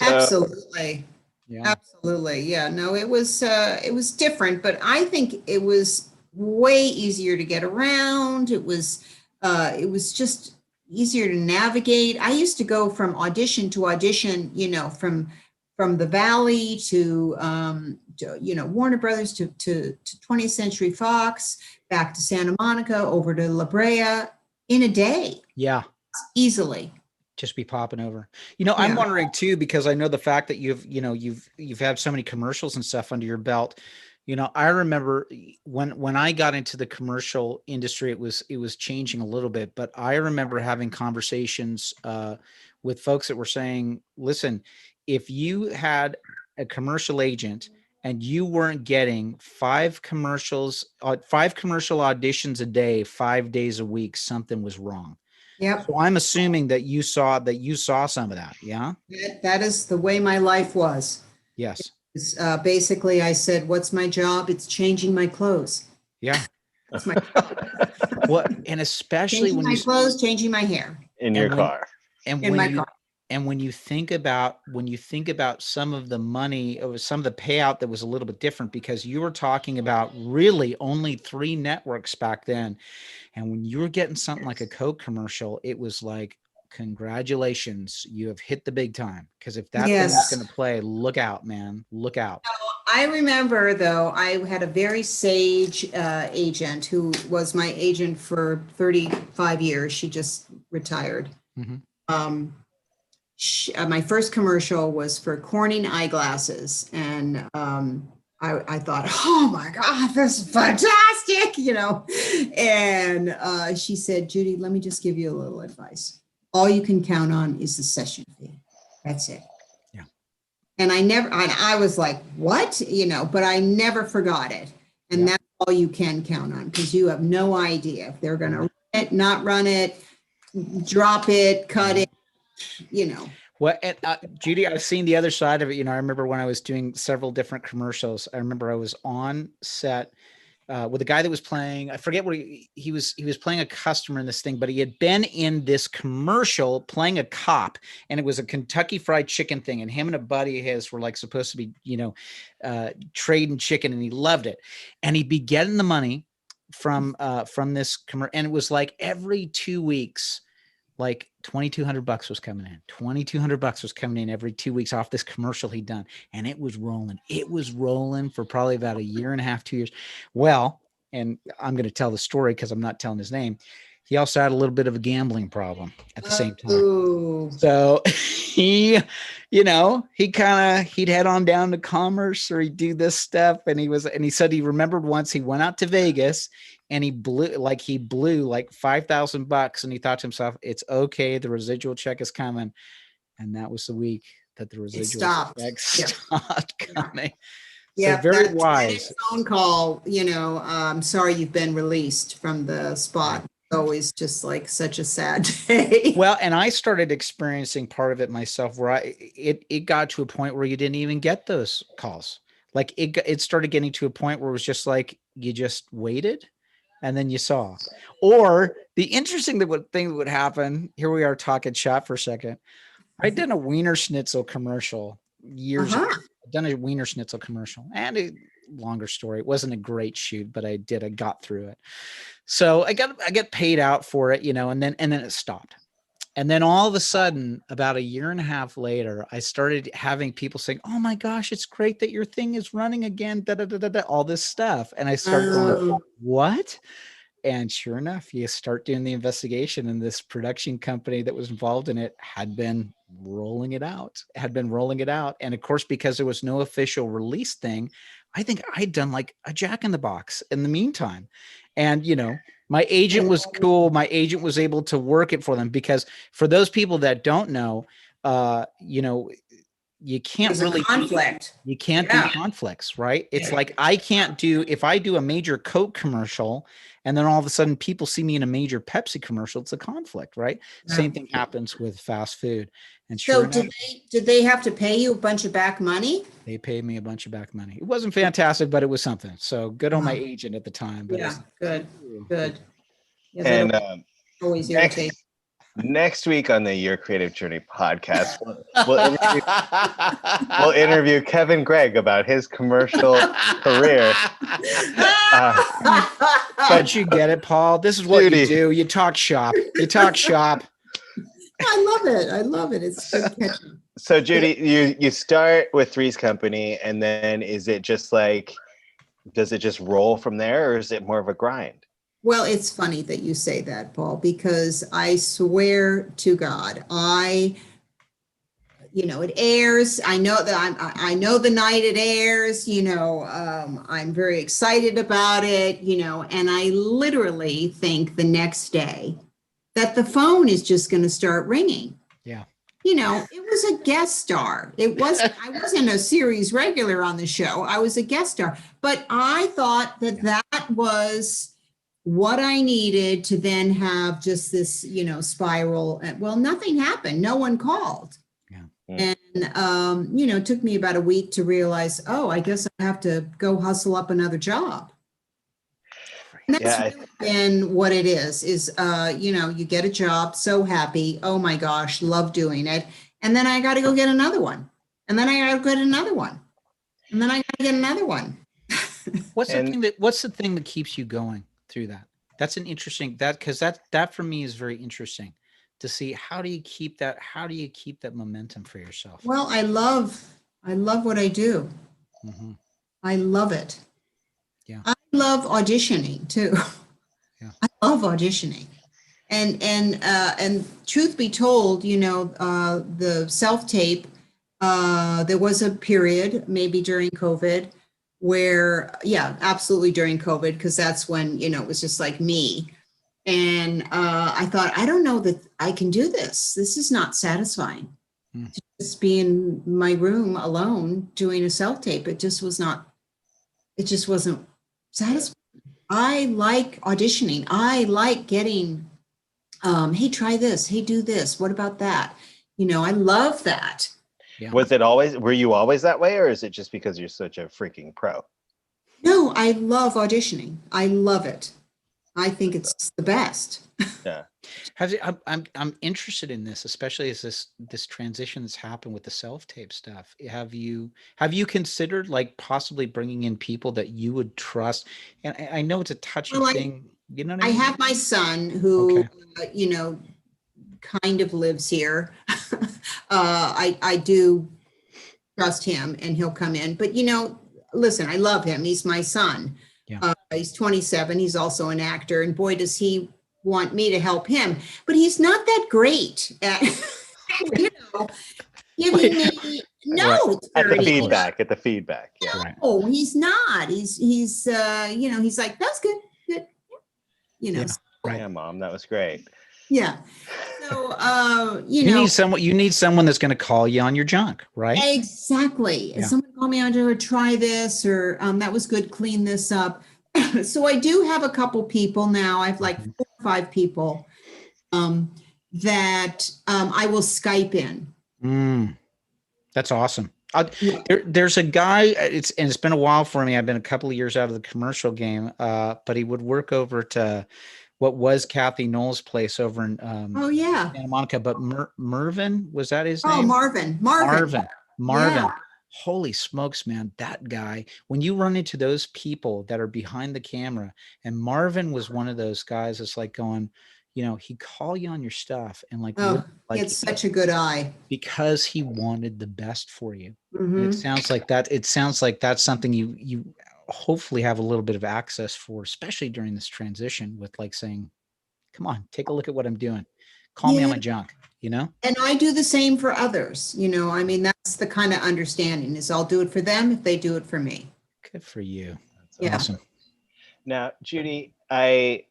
Absolutely. Yeah. Absolutely. Yeah, no, it was different, but I think it was way easier to get around. It was just easier to navigate. I used to go from audition to audition, you know, from the Valley to you know, Warner Brothers to 20th Century Fox, back to Santa Monica, over to La Brea in a day. Yeah. Easily. Just be popping over. You know, I'm wondering too, because I know the fact that you've had so many commercials and stuff under your belt. You know, I remember when I got into the commercial industry, it was changing a little bit, but I remember having conversations with folks that were saying, listen, if you had a commercial agent and you weren't getting 5 commercial auditions a day, 5 days a week, something was wrong. Yeah. So I'm assuming that you saw some of that. Yeah. That is the way my life was. Yes. Basically, I said, "What's my job? It's changing my clothes." Yeah. That's my What, and especially changing when my clothes, changing my hair in your car, and in my car. And when you think about some of the money or some of the payout that was a little bit different, because you were talking about really only 3 networks back then. And when you were getting something like a Coke commercial, it was like, congratulations, you have hit the big time. Because if that thing is going to play, look out, man, look out. I remember, though, I had a very sage agent who was my agent for 35 years. She just retired. Mm-hmm. My first commercial was for Corning eyeglasses, and I thought, oh my God, this is fantastic, you know. And she said, Judy, let me just give you a little advice. All you can count on is the session fee. That's it. Yeah. And I was like, what? You know, but I never forgot it. And that's all you can count on, because you have no idea if they're going to run it, not run it, drop it, cut it, you know. Well, and, Judy, I've seen the other side of it. You know, I remember when I was doing several different commercials. I remember I was on set with a guy that was playing. I forget what he was. He was playing a customer in this thing, but he had been in this commercial playing a cop, and it was a Kentucky Fried Chicken thing. And him and a buddy of his were like supposed to be, trading chicken, and he loved it. And he'd be getting the money from this commercial, and it was like every 2 weeks. Like $2,200 was coming in. $2,200 was coming in every 2 weeks off this commercial he'd done. And it was rolling. It was rolling for probably about a year and a half, 2 years. Well, and I'm going to tell the story because I'm not telling his name. He also had a little bit of a gambling problem at the same time. Ooh. So he'd head on down to Commerce, or he'd do this stuff. And he said he remembered once he went out to Vegas and he blew like $5,000, and he thought to himself, it's okay, the residual check is coming. And that was the week that the residual check stopped coming. Yeah, so very wise phone call, I'm sorry you've been released from the spot. It's always just like such a sad day. Well, and I started experiencing part of it myself, where it got to a point where you didn't even get those calls. Like it started getting to a point where it was just like you just waited, and then you saw. Or the interesting thing that would happen. Here we are talking shop for a second. I did a Wiener Schnitzel commercial years ago. I've done a Wiener Schnitzel commercial, and a longer story. It wasn't a great shoot, but I got through it. So I get paid out for it, and then it stopped. And then all of a sudden, about a year and a half later, I started having people saying, "Oh my gosh, it's great that your thing is running again." All this stuff, and I started going, "What?" And sure enough, you start doing the investigation, and this production company that was involved in it had been rolling it out. And of course, because there was no official release thing, I think I'd done like a Jack in the Box in the meantime. And, my agent was cool. My agent was able to work it for them, because for those people that don't know, you can't really conflict. You can't do conflicts, right? It's like if I do a major Coke commercial and then all of a sudden people see me in a major Pepsi commercial, it's a conflict, right? Same thing happens with fast food. And sure enough, did they have to pay you a bunch of back money? They paid me a bunch of back money. It wasn't fantastic, but it was something. So good on my agent at the time. But good. Yeah, and always irritating. Next week on the Your Creative Journey podcast, we'll interview Kevin Gregg about his commercial career. Don't you get it, Paul? This is what Judy, you do. You talk shop. I love it. It's so catchy. So Judy, you start with Three's Company, and then does it just roll from there, or is it more of a grind? Well, it's funny that you say that, Paul, because I swear to God, it airs. I know that I know the night it airs, I'm very excited about it, and I literally think the next day that the phone is just going to start ringing. Yeah. It was a guest star. I wasn't a series regular on the show. I was a guest star, but I thought that was what I needed to then have just this, spiral. Well, nothing happened. No one called. Yeah. And, it took me about a week to realize, I guess I have to go hustle up another job. And that's really been what it is, you get a job, so happy. Oh my gosh, love doing it. And then I got to go get another one. And then I got to get another one. And then I got to get another one. What's the thing that keeps you going through that? That's an interesting, because that for me is very interesting to see. How do you keep that momentum for yourself? Well, I love what I do. Mm-hmm. I love it. Yeah. I love auditioning too. Yeah. I love auditioning. And truth be told, the self-tape, there was a period maybe during COVID where, absolutely during COVID, because that's when, it was just like me. And I thought, I don't know that I can do this. This is not satisfying. To just be in my room alone doing a self-tape. It just wasn't satisfying. I like auditioning. I like getting, hey, try this. Hey, do this. What about that? I love that. Yeah. Were you always that way, or is it just because you're such a freaking pro? No, I love auditioning. I love it. I think it's the best. Yeah. I'm interested in this, especially as this transition that's happened with the self-tape stuff. Have you considered like possibly bringing in people that you would trust? And I know it's a touchy Well, thing. You know what I I mean? have my son who, Okay. kind of lives here. I do trust him and he'll come in. But, listen, I love him. He's my son. Yeah. He's 27. He's also an actor. And boy, does he want me to help him. But he's not that great at, giving me notes. At the or feedback. Yeah. Right. No, he's not. He's he's like, that's good. Good. Yeah. So, Right. Yeah, Mom, that was great. yeah. So, You need someone that's going to call you on your junk, right? Exactly. Yeah. Someone called me on to try this, or that was good, clean this up. So I do have a couple people now. I have like 4 or 5 people that I will Skype in. That's awesome. Yeah. There's a guy. It's been a while for me. I've been a couple of years out of the commercial game, but he would work over to what was Kathy Knowles' place over in Oh yeah. Santa Monica. But Mervin, was that his Oh, name? Marvin. Marvin. Yeah. Holy smokes, man, that guy. When you run into those people that are behind the camera, and Marvin was one of those guys that's like going, he'd call you on your stuff and like, Oh, like it's such a good eye. because he wanted the best for you. Mm-hmm. And it sounds like that's something you hopefully have a little bit of access for, especially during this transition with like saying, come on, take a look at what I'm doing. Call me on my junk, And I do the same for others. I mean, that's the kind of understanding is I'll do it for them if they do it for me. Good for you. That's Yeah. awesome. Now, Judy, I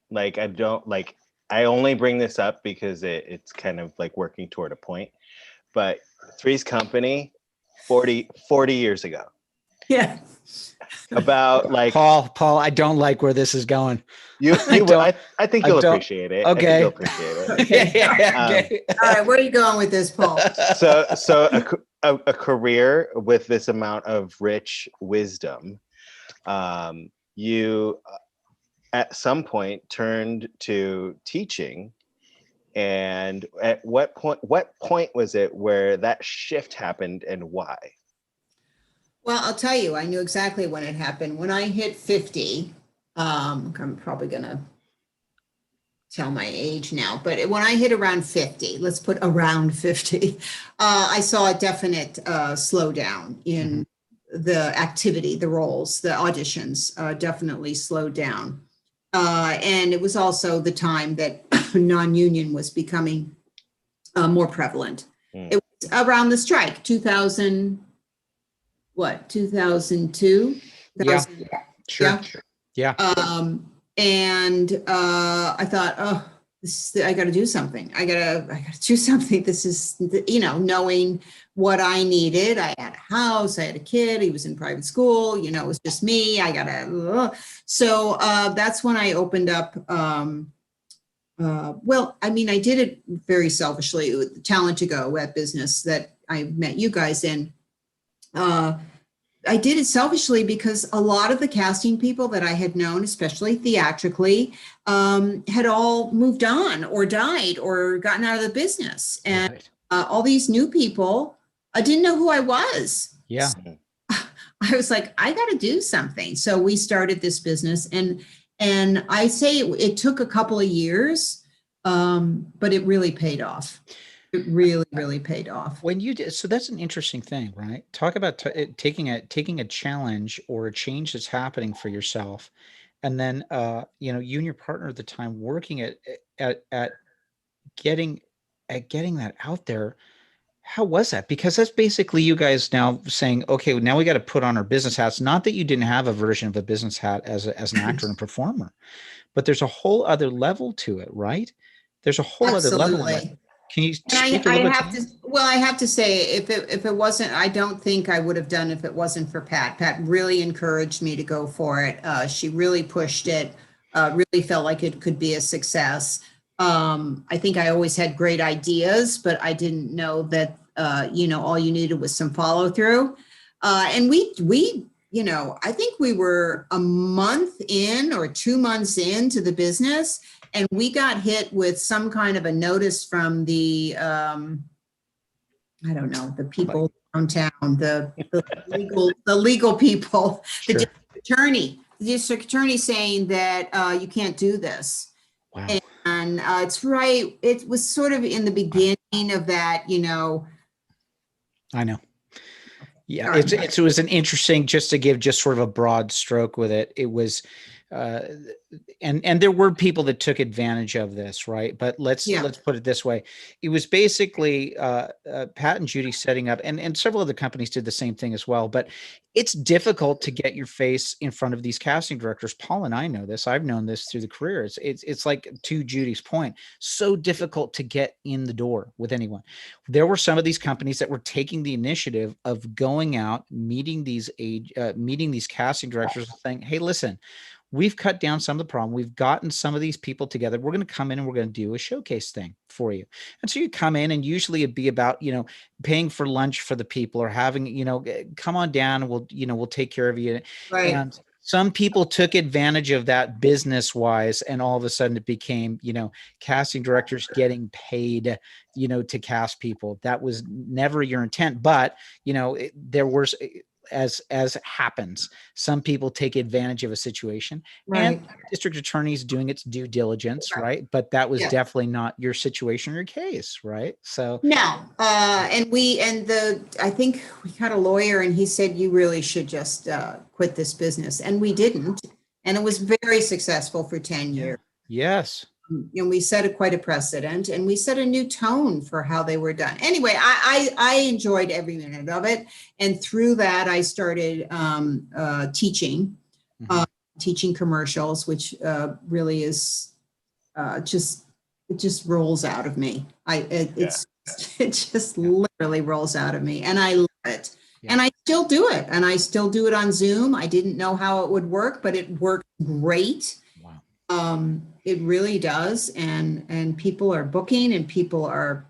only bring this up because it's kind of like working toward a point, but Three's Company 40 years ago. Yeah. About like Paul, I don't like where this is going. I think you'll appreciate it. Okay. I think you'll appreciate it. Okay. All right, where are you going with this, Paul? So a career with this amount of rich wisdom, you at some point turned to teaching. And at what point was it where that shift happened, and why? Well, I'll tell you, I knew exactly when it happened. When I hit 50, I'm probably going to tell my age now, but when I hit around 50, let's put around 50, I saw a definite slowdown in the activity, the roles, the auditions definitely slowed down. And it was also the time that non-union was becoming more prevalent. It was around the strike, 2002? Yeah, sure. Yeah. And I thought, oh, I got to do something. I got to do something. This is, knowing what I needed. I had a house, I had a kid, he was in private school, it was just me. So that's when I opened up. I did it very selfishly with Talent to Go web business that I met you guys in. I did it selfishly because a lot of the casting people that I had known, especially theatrically, had all moved on or died or gotten out of the business. And Right. All these new people didn't know who I was. Yeah. So I was like, I got to do something. So we started this business, and I say it took a couple of years, but it really paid off. It really, really paid off. When you did, so that's an interesting thing, right? Talk about taking a challenge or a change that's happening for yourself, and then you and your partner at the time working at getting that out there. How was that? Because that's basically you guys now saying, okay, now we got to put on our business hats. Not that you didn't have a version of a business hat as an actor and a performer, but there's a whole other level to it, right? There's a whole other level. Can you speak a little bit? I have to say, if it wasn't, I don't think I would have done if it wasn't for Pat. Pat really encouraged me to go for it. She really pushed it, really felt like it could be a success. I think I always had great ideas, but I didn't know that, all you needed was some follow through. And we, I think we were a month in or 2 months into the business, and we got hit with some kind of a notice from the, I don't know, the people downtown, the legal people, Sure. the district attorney saying that you can't do this. Wow. And it's right. It was sort of in the beginning of that, I know. Yeah, Sorry. it was an interesting, just to give just sort of a broad stroke with it. It was, and there were people that took advantage of this, right? But let's put it this way: it was basically Pat and Judy setting up, and several other companies did the same thing as well. But it's difficult to get your face in front of these casting directors. Paul and I know this. I've known this through the career. It's like, to Judy's point, so difficult to get in the door with anyone. There were some of these companies that were taking the initiative of going out, meeting these casting directors, and saying, "Hey, listen, we've cut down some of the problem. We've gotten some of these people together. We're going to come in and we're going to do a showcase thing for you." And so you come in, and usually it'd be about, paying for lunch for the people, or having, come on down and we'll take care of you. Right. And some people took advantage of that business wise, and all of a sudden it became, casting directors getting paid, to cast people. That was never your intent, but there was, as happens, some people take advantage of a situation, Right. and district attorneys doing its due diligence, right? But that was definitely not your situation or your case, right? So no, I think we had a lawyer, and he said, you really should just quit this business, and we didn't, and it was very successful for 10 years. Yes. And we set quite a precedent, and we set a new tone for how they were done. Anyway, I enjoyed every minute of it. And through that, I started teaching, teaching commercials, which really is it just rolls out of me. It just literally rolls out of me, and I love it. Yeah. And I still do it, and I still do it on Zoom. I didn't know how it would work, but it worked great. Wow. It really does. And people are booking, and people are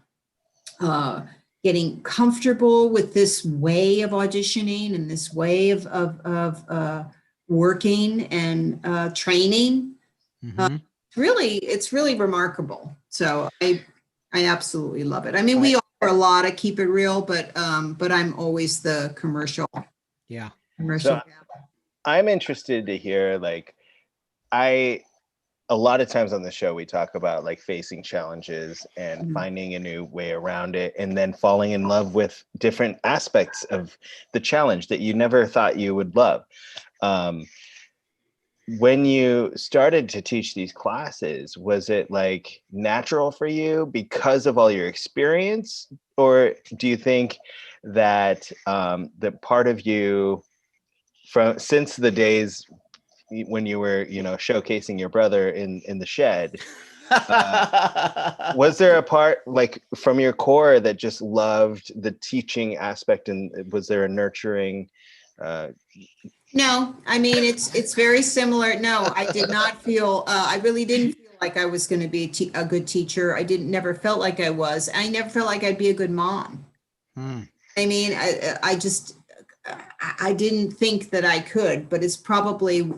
getting comfortable with this way of auditioning and this way of working and training. Mm-hmm. It's really remarkable. So I absolutely love it. I mean, we offer a lot of keep it real, but I'm always the commercial. Yeah. So I'm interested to hear, a lot of times on the show, we talk about facing challenges and finding a new way around it, and then falling in love with different aspects of the challenge that you never thought you would love. When you started to teach these classes, was it natural for you because of all your experience? Or do you think that the part of you since the days when you were, showcasing your brother in the shed, was there a part from your core that just loved the teaching aspect, and was there a nurturing? No, I mean, it's very similar. No, I did not feel, I really didn't feel like I was going to be a good teacher. I never felt like I was. I never felt like I'd be a good mom. I mean, I didn't think that I could, but it's probably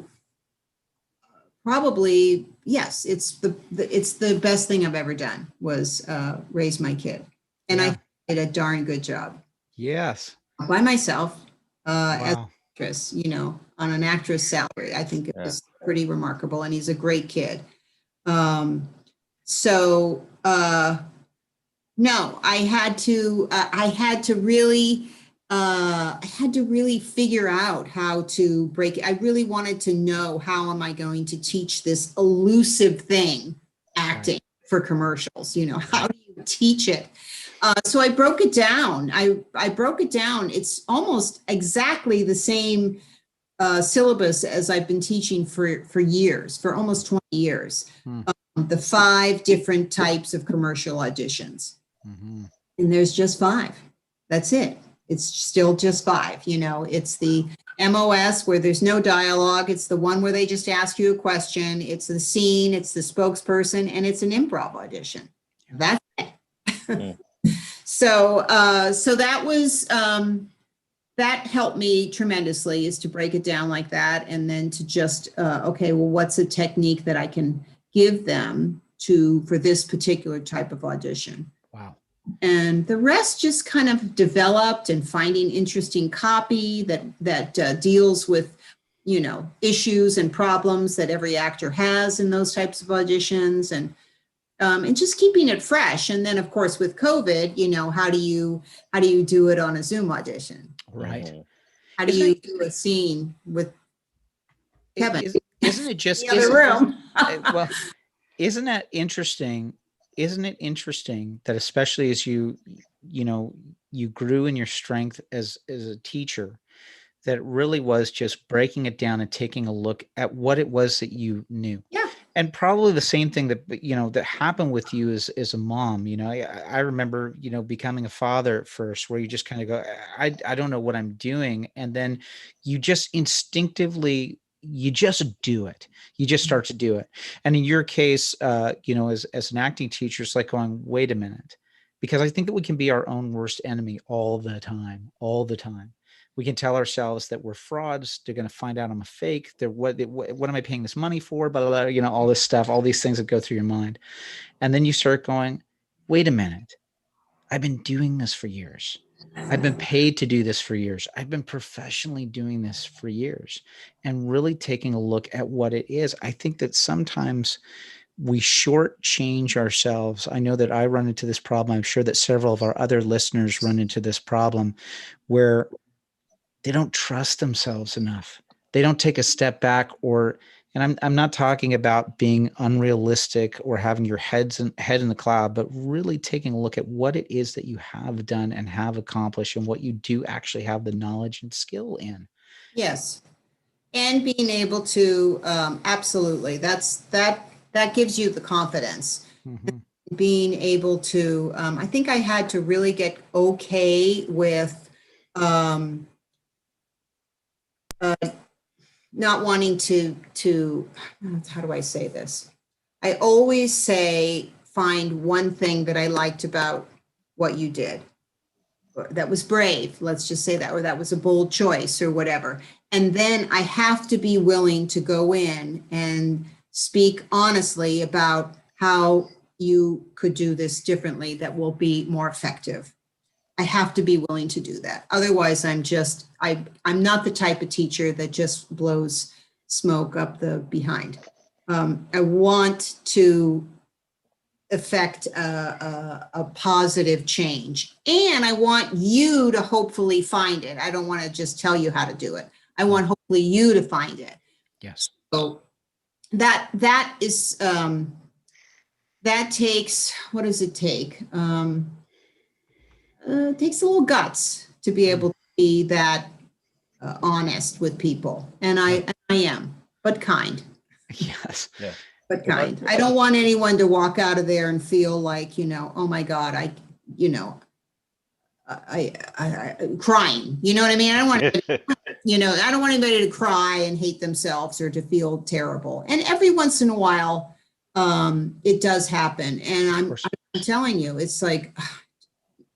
yes, it's the best thing I've ever done was raise my kid, and I did a darn good job. Yes, by myself, as an actress, on an actress salary. I think it was pretty remarkable, and he's a great kid. No, I had to really figure out how to break it. I really wanted to know, how am I going to teach this elusive thing, acting for commercials? How do you teach it? So I broke it down. I broke it down. It's almost exactly the same syllabus as I've been teaching for years, for almost 20 years. The 5 different types of commercial auditions. And there's just 5. That's it. It's still just 5. It's the MOS, where there's no dialogue. It's the one where they just ask you a question. It's the scene, it's the spokesperson, and it's an improv audition. That's it. Mm. So that was, that helped me tremendously, is to break it down like that. And then to just, okay, well, what's a technique that I can give them for this particular type of audition? Wow. And the rest just kind of developed, and finding interesting copy that deals with, issues and problems that every actor has in those types of auditions, and just keeping it fresh. And then, of course, with COVID, how do you do it on a Zoom audition? Right. How do you do a scene with Kevin? Isn't it just in the other room? Well, isn't that interesting? Isn't it interesting that, especially as you grew in your strength as a teacher, that it really was just breaking it down and taking a look at what it was that you knew. Yeah. And probably the same thing that, that happened with you as a mom. I remember, becoming a father at first, where you just kind of go, I don't know what I'm doing. And then you just instinctively, you just do it. You just start to do it. And in your case, as an acting teacher, it's like going, wait a minute, because I think that we can be our own worst enemy all the time. We can tell ourselves that we're frauds. They're going to find out I'm a fake. What am I paying this money for? Blah, blah, blah, all this stuff, all these things that go through your mind. And then you start going, wait a minute. I've been doing this for years. I've been paid to do this for years. I've been professionally doing this for years, and really taking a look at what it is. I think that sometimes we shortchange ourselves. I know that I run into this problem. I'm sure that several of our other listeners run into this problem, where they don't trust themselves enough. They don't take a step back, and I'm not talking about being unrealistic or having your head in the cloud, but really taking a look at what it is that you have done and have accomplished, and what you do actually have the knowledge and skill in. Yes. And being able to, absolutely, that gives you the confidence. Mm-hmm. Being able to, I think I had to really get okay with, not wanting to, how do I say this? I always say, find one thing that I liked about what you did. That was brave, let's just say that, or that was a bold choice, or whatever. And then I have to be willing to go in and speak honestly about how you could do this differently that will be more effective. I have to be willing to do that. Otherwise, I'm not the type of teacher that just blows smoke up the behind. I want to affect a positive change, and I want you to hopefully find it. I don't want to just tell you how to do it. I want hopefully you to find it. Yes. So that is that takes, what does it take? It takes a little guts to be able to be that honest with people. And I am, but kind. Yes. Yeah. But kind. I don't want anyone to walk out of there and feel like, oh my God, I crying. You know what I mean? I don't want, I don't want anybody to cry and hate themselves or to feel terrible. And every once in a while, it does happen. And I'm telling you, it's like,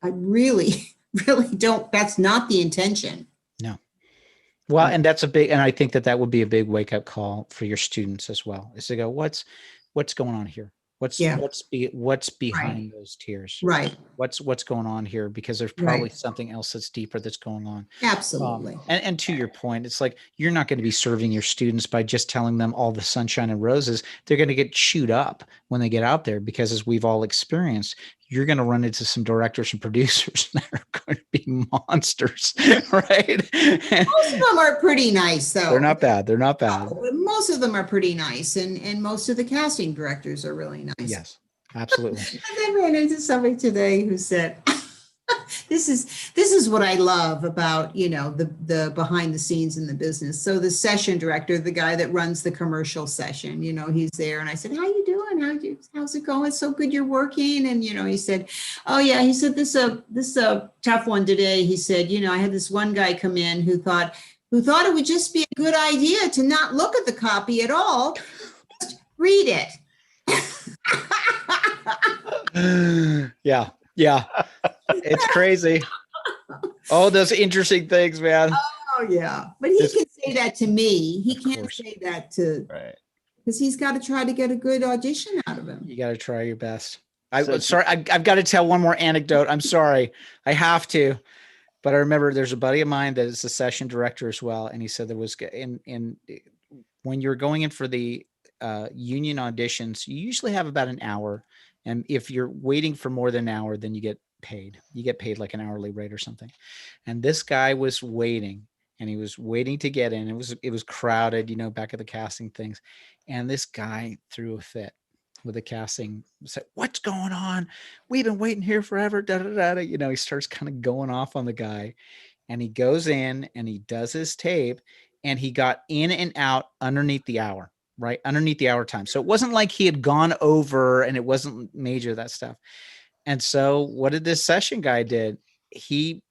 I really, really don't, that's not the intention. No. Well, and and I think that would be a big wake up call for your students as well, is to go, what's going on here? What's behind those tears? Right. What's going on here? Because there's probably something else that's deeper that's going on. Absolutely. And to your point, it's like, you're not going to be serving your students by just telling them all the sunshine and roses. They're going to get chewed up when they get out there, because, as we've all experienced, you're going to run into some directors and producers that are going to be monsters, right? Most of them are pretty nice, though. They're not bad. Most of them are pretty nice, and most of the casting directors are really nice. Yes, absolutely. I ran into somebody today who said, this is what I love about, the behind the scenes in the business. So the session director, the guy that runs the commercial session, he's there. And I said, how you doing? How's it going? It's so good you're working. And, he said, oh yeah. He said, this is a tough one today. He said, I had this one guy come in who thought who thought it would just be a good idea to not look at the copy at all, just read it. Yeah. It's crazy. All those interesting things, man. Oh yeah, but he can say that to me. He can't say that to, right, because he's got to try to get a good audition out of him. You got to try your best. Sorry, I've got to tell one more anecdote. I'm sorry, I have to, but I remember there's a buddy of mine that is a session director as well, and he said there was in when you're going in for the union auditions, you usually have about an hour, and if you're waiting for more than an hour, then you get paid. You get paid like an hourly rate or something. And this guy was waiting, and he was waiting to get in. It was crowded, back at the casting things, and this guy threw a fit with the casting, said, "What's going on? We've been waiting here forever." Da, da, da, da. He starts kind of going off on the guy, and he goes in and he does his tape, and he got in and out underneath the hour, right? Underneath the hour time. So it wasn't like he had gone over, and it wasn't major, that stuff. And so what did this session guy did? He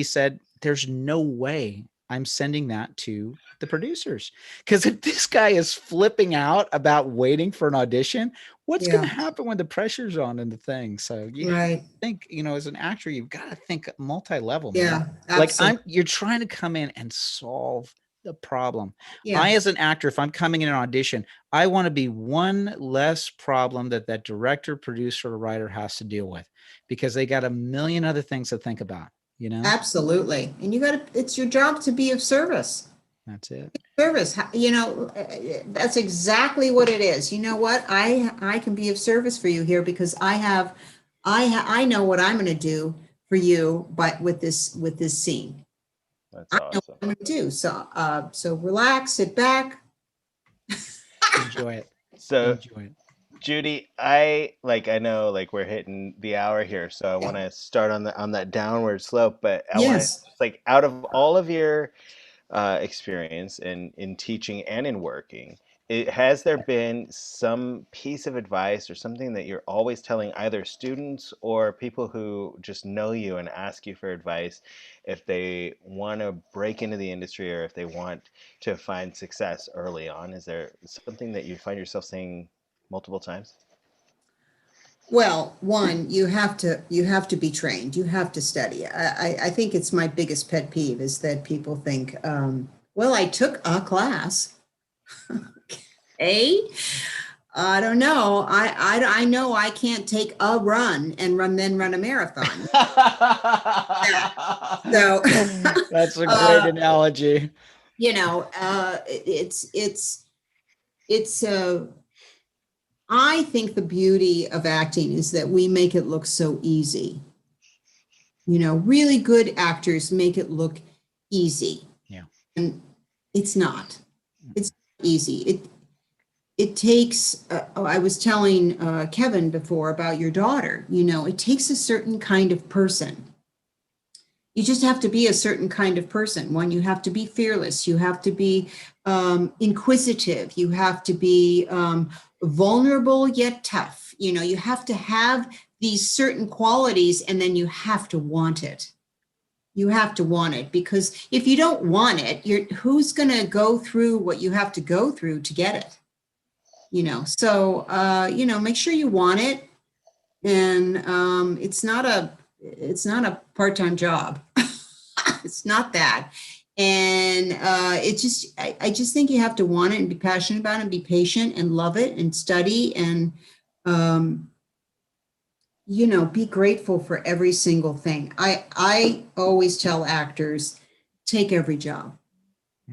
said, "There's no way I'm sending that to the producers, because if this guy is flipping out about waiting for an audition, what's going to happen when the pressure's on in the thing?" So you think, as an actor, you've got to think multi-level. Yeah, man. Like you're trying to come in and solve the problem. I, as an actor, if I'm coming in an audition, I want to be one less problem that director, producer, or writer has to deal with, because they got a million other things to think about. Absolutely. And it's your job to be of service. That's it. Service. That's exactly what it is. You know what? I can be of service for you here, because I know what I'm going to do for you, but with this scene. That's awesome. I know what I'm going to do. So relax, sit back. Enjoy it. Enjoy it. Judy, I know we're hitting the hour here, so I want to start on that downward slope, but I want to, out of all of your experience in teaching and in working, has there been some piece of advice or something that you're always telling either students or people who just know you and ask you for advice if they want to break into the industry or if they want to find success early on? Is there something that you find yourself saying multiple times? Well, one, you have to be trained. You have to study. I think it's my biggest pet peeve is that people think, well, I took a class. Okay. I don't know. I know I can't take a run and then run a marathon. So that's a great analogy. I think the beauty of acting is that we make it look so easy. Really good actors make it look easy. Yeah. And it's not. It's easy. It takes, I was telling Kevin before about your daughter, it takes a certain kind of person. You just have to be a certain kind of person. One, you have to be fearless. You have to be inquisitive. You have to be vulnerable yet tough. You have to have these certain qualities, and then you have to want it. You have to want it, because if you don't want it, who's going to go through what you have to go through to get it? So make sure you want it, and it's not a part-time job. It's not that. And I just think you have to want it and be passionate about it and be patient and love it and study and, be grateful for every single thing. I always tell actors, take every job.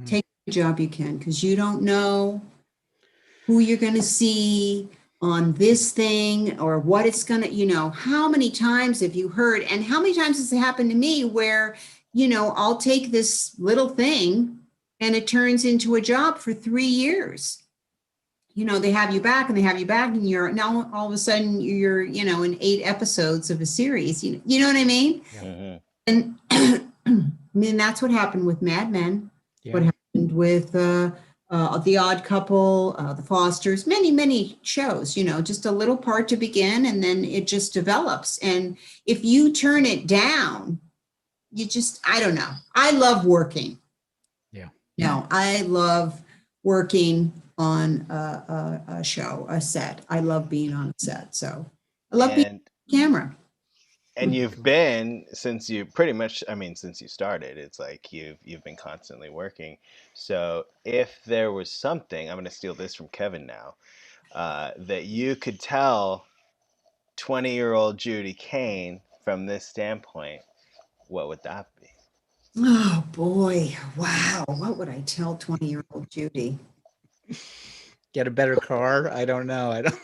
Take every job you can, because you don't know who you're going to see on this thing or what it's going to, how many times have you heard, and how many times has it happened to me where, I'll take this little thing and it turns into a job for 3 years. They have you back and you're now all of a sudden you're, in 8 episodes of a series, you know what I mean? Yeah. And I mean, that's what happened with Mad Men. Yeah. What happened with The Odd Couple, The Fosters, many shows, just a little part to begin, and then it just develops. And if you turn it down, I don't know. I love working. Yeah. No, I love working on a show, a set. I love being on a set. So I love being And on camera. and you've been since you pretty much, I mean, since you started, it's like you've been constantly working. So if there was something, I'm going to steal this from Kevin now, that you could tell 20-year-old Judy Kain from this standpoint, what would that be? Oh boy. Wow. What would I tell 20-year-old Judy? Get a better car. I don't know. I don't.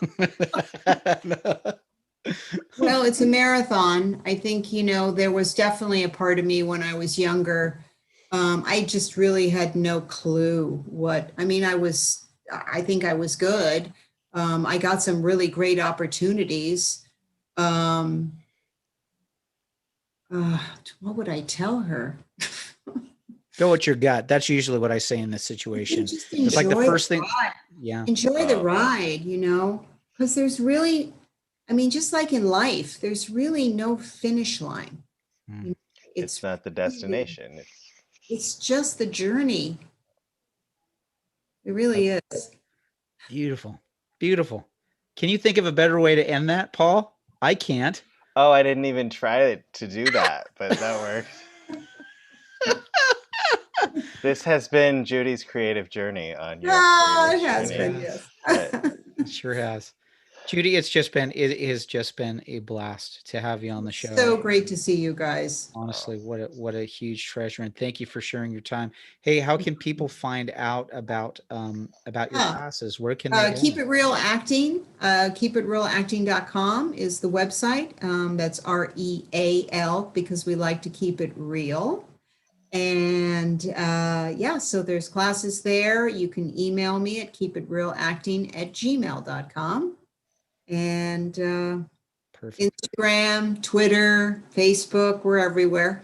Well, it's a marathon. I think, there was definitely a part of me when I was younger. I just really had no clue I mean, I think I was good. I got some really great opportunities. Um, uh, what would I tell her? Go with your gut. That's usually what I say in this situation. Just It's like the enjoy first thing. Yeah. enjoy the ride, because there's really, I mean, just like in life, there's really no finish line. Mm. You know, It's not the destination. it's just the journey. It really is. Beautiful. Beautiful. Can you think of a better way to end that, Paul? I can't. Oh, I didn't even try to do that, but that worked. This has been Judy's creative journey on your Ah, it creative has journey. been, yes. It sure has. Judy, it has just been a blast to have you on the show. So great to see you guys. Honestly, what a huge treasure, and thank you for sharing your time. Hey, how can people find out about your classes? Where can they go? Keep It Real Acting. Keepitrealacting.com is the website. That's REAL because we like to keep it real. And so there's classes there. You can email me at keepitrealacting@gmail.com. And Perfect. Instagram, Twitter, Facebook, we're everywhere.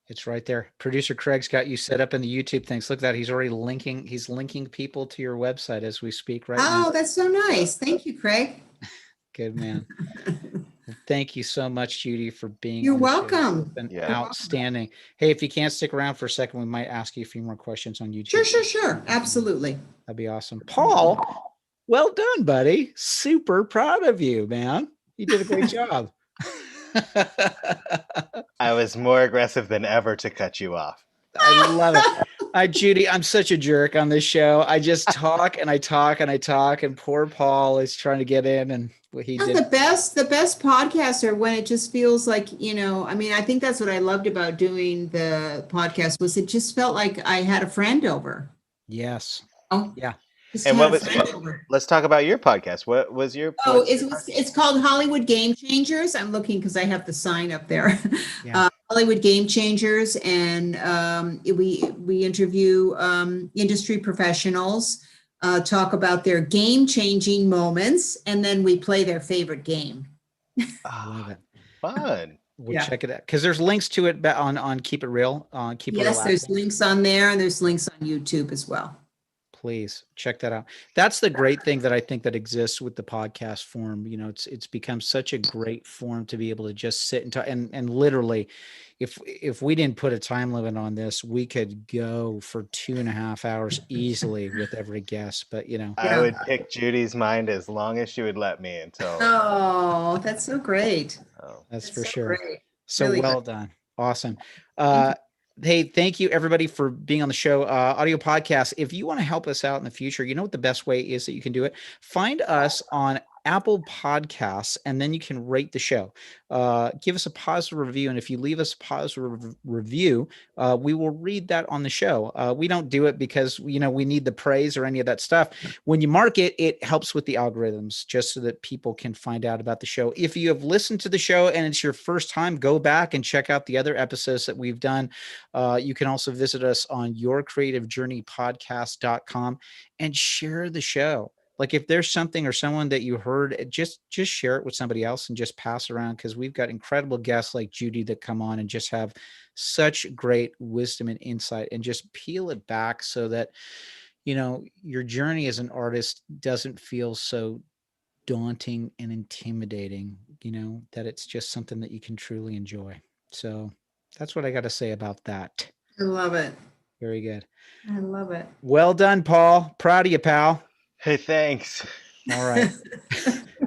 It's right there. Producer Craig's got you set up in the YouTube things. Look at that. He's already linking people to your website as we speak right now. Oh, that's so nice. Thank you, Craig. Good man. Thank you so much, Judy, for being You're on the show. welcome. It's been outstanding. Hey, if you can't stick around for a second, we might ask you a few more questions on YouTube. Sure. Absolutely. That'd be awesome. Paul, well done, buddy. Super proud of you, man. You did a great job. I was more aggressive than ever to cut you off. I love it. Judy, I'm such a jerk on this show. I just talk and I talk and I talk, and poor Paul is trying to get in, and he did. The best podcasts are when it just feels like, I mean, I think that's what I loved about doing the podcast was it just felt like I had a friend over. Yes. Oh, yeah. And let's talk about your podcast. What was your? Oh, it's called Hollywood Game Changers. I'm looking because I have the sign up there. Yeah. Hollywood Game Changers, and we interview industry professionals, talk about their game-changing moments, and then we play their favorite game. I love it. Fun. We'll check it out because there's links to it on Keep It Real. Yes, there's links on there, and there's links on YouTube as well. Please check that out. That's the great thing that I think that exists with the podcast form. It's become such a great form to be able to just sit and talk. And literally, if we didn't put a time limit on this, we could go for 2.5 hours easily with every guest. But I would pick Judy's mind as long as she would let me until. Oh, that's so great. That's for sure. Great. So Really well done. Awesome. Hey, thank you everybody for being on the show. Audio podcast. If you want to help us out in the future, you know what the best way is that you can do it? Find us on Apple Podcasts, and then you can rate the show. Give us a positive review, and if you leave us a positive review, we will read that on the show. We don't do it because we need the praise or any of that stuff. When you mark it, it helps with the algorithms, just so that people can find out about the show. If you have listened to the show and it's your first time, go back and check out the other episodes that we've done. You can also visit us on yourcreativejourneypodcast.com and share the show. Like if there's something or someone that you heard, just share it with somebody else and just pass around, because we've got incredible guests like Judy that come on and just have such great wisdom and insight, and just peel it back so that, your journey as an artist doesn't feel so daunting and intimidating, that it's just something that you can truly enjoy. So that's what I got to say about that. I love it. Very good. I love it. Well done, Paul. Proud of you, pal. Hey, thanks. All right.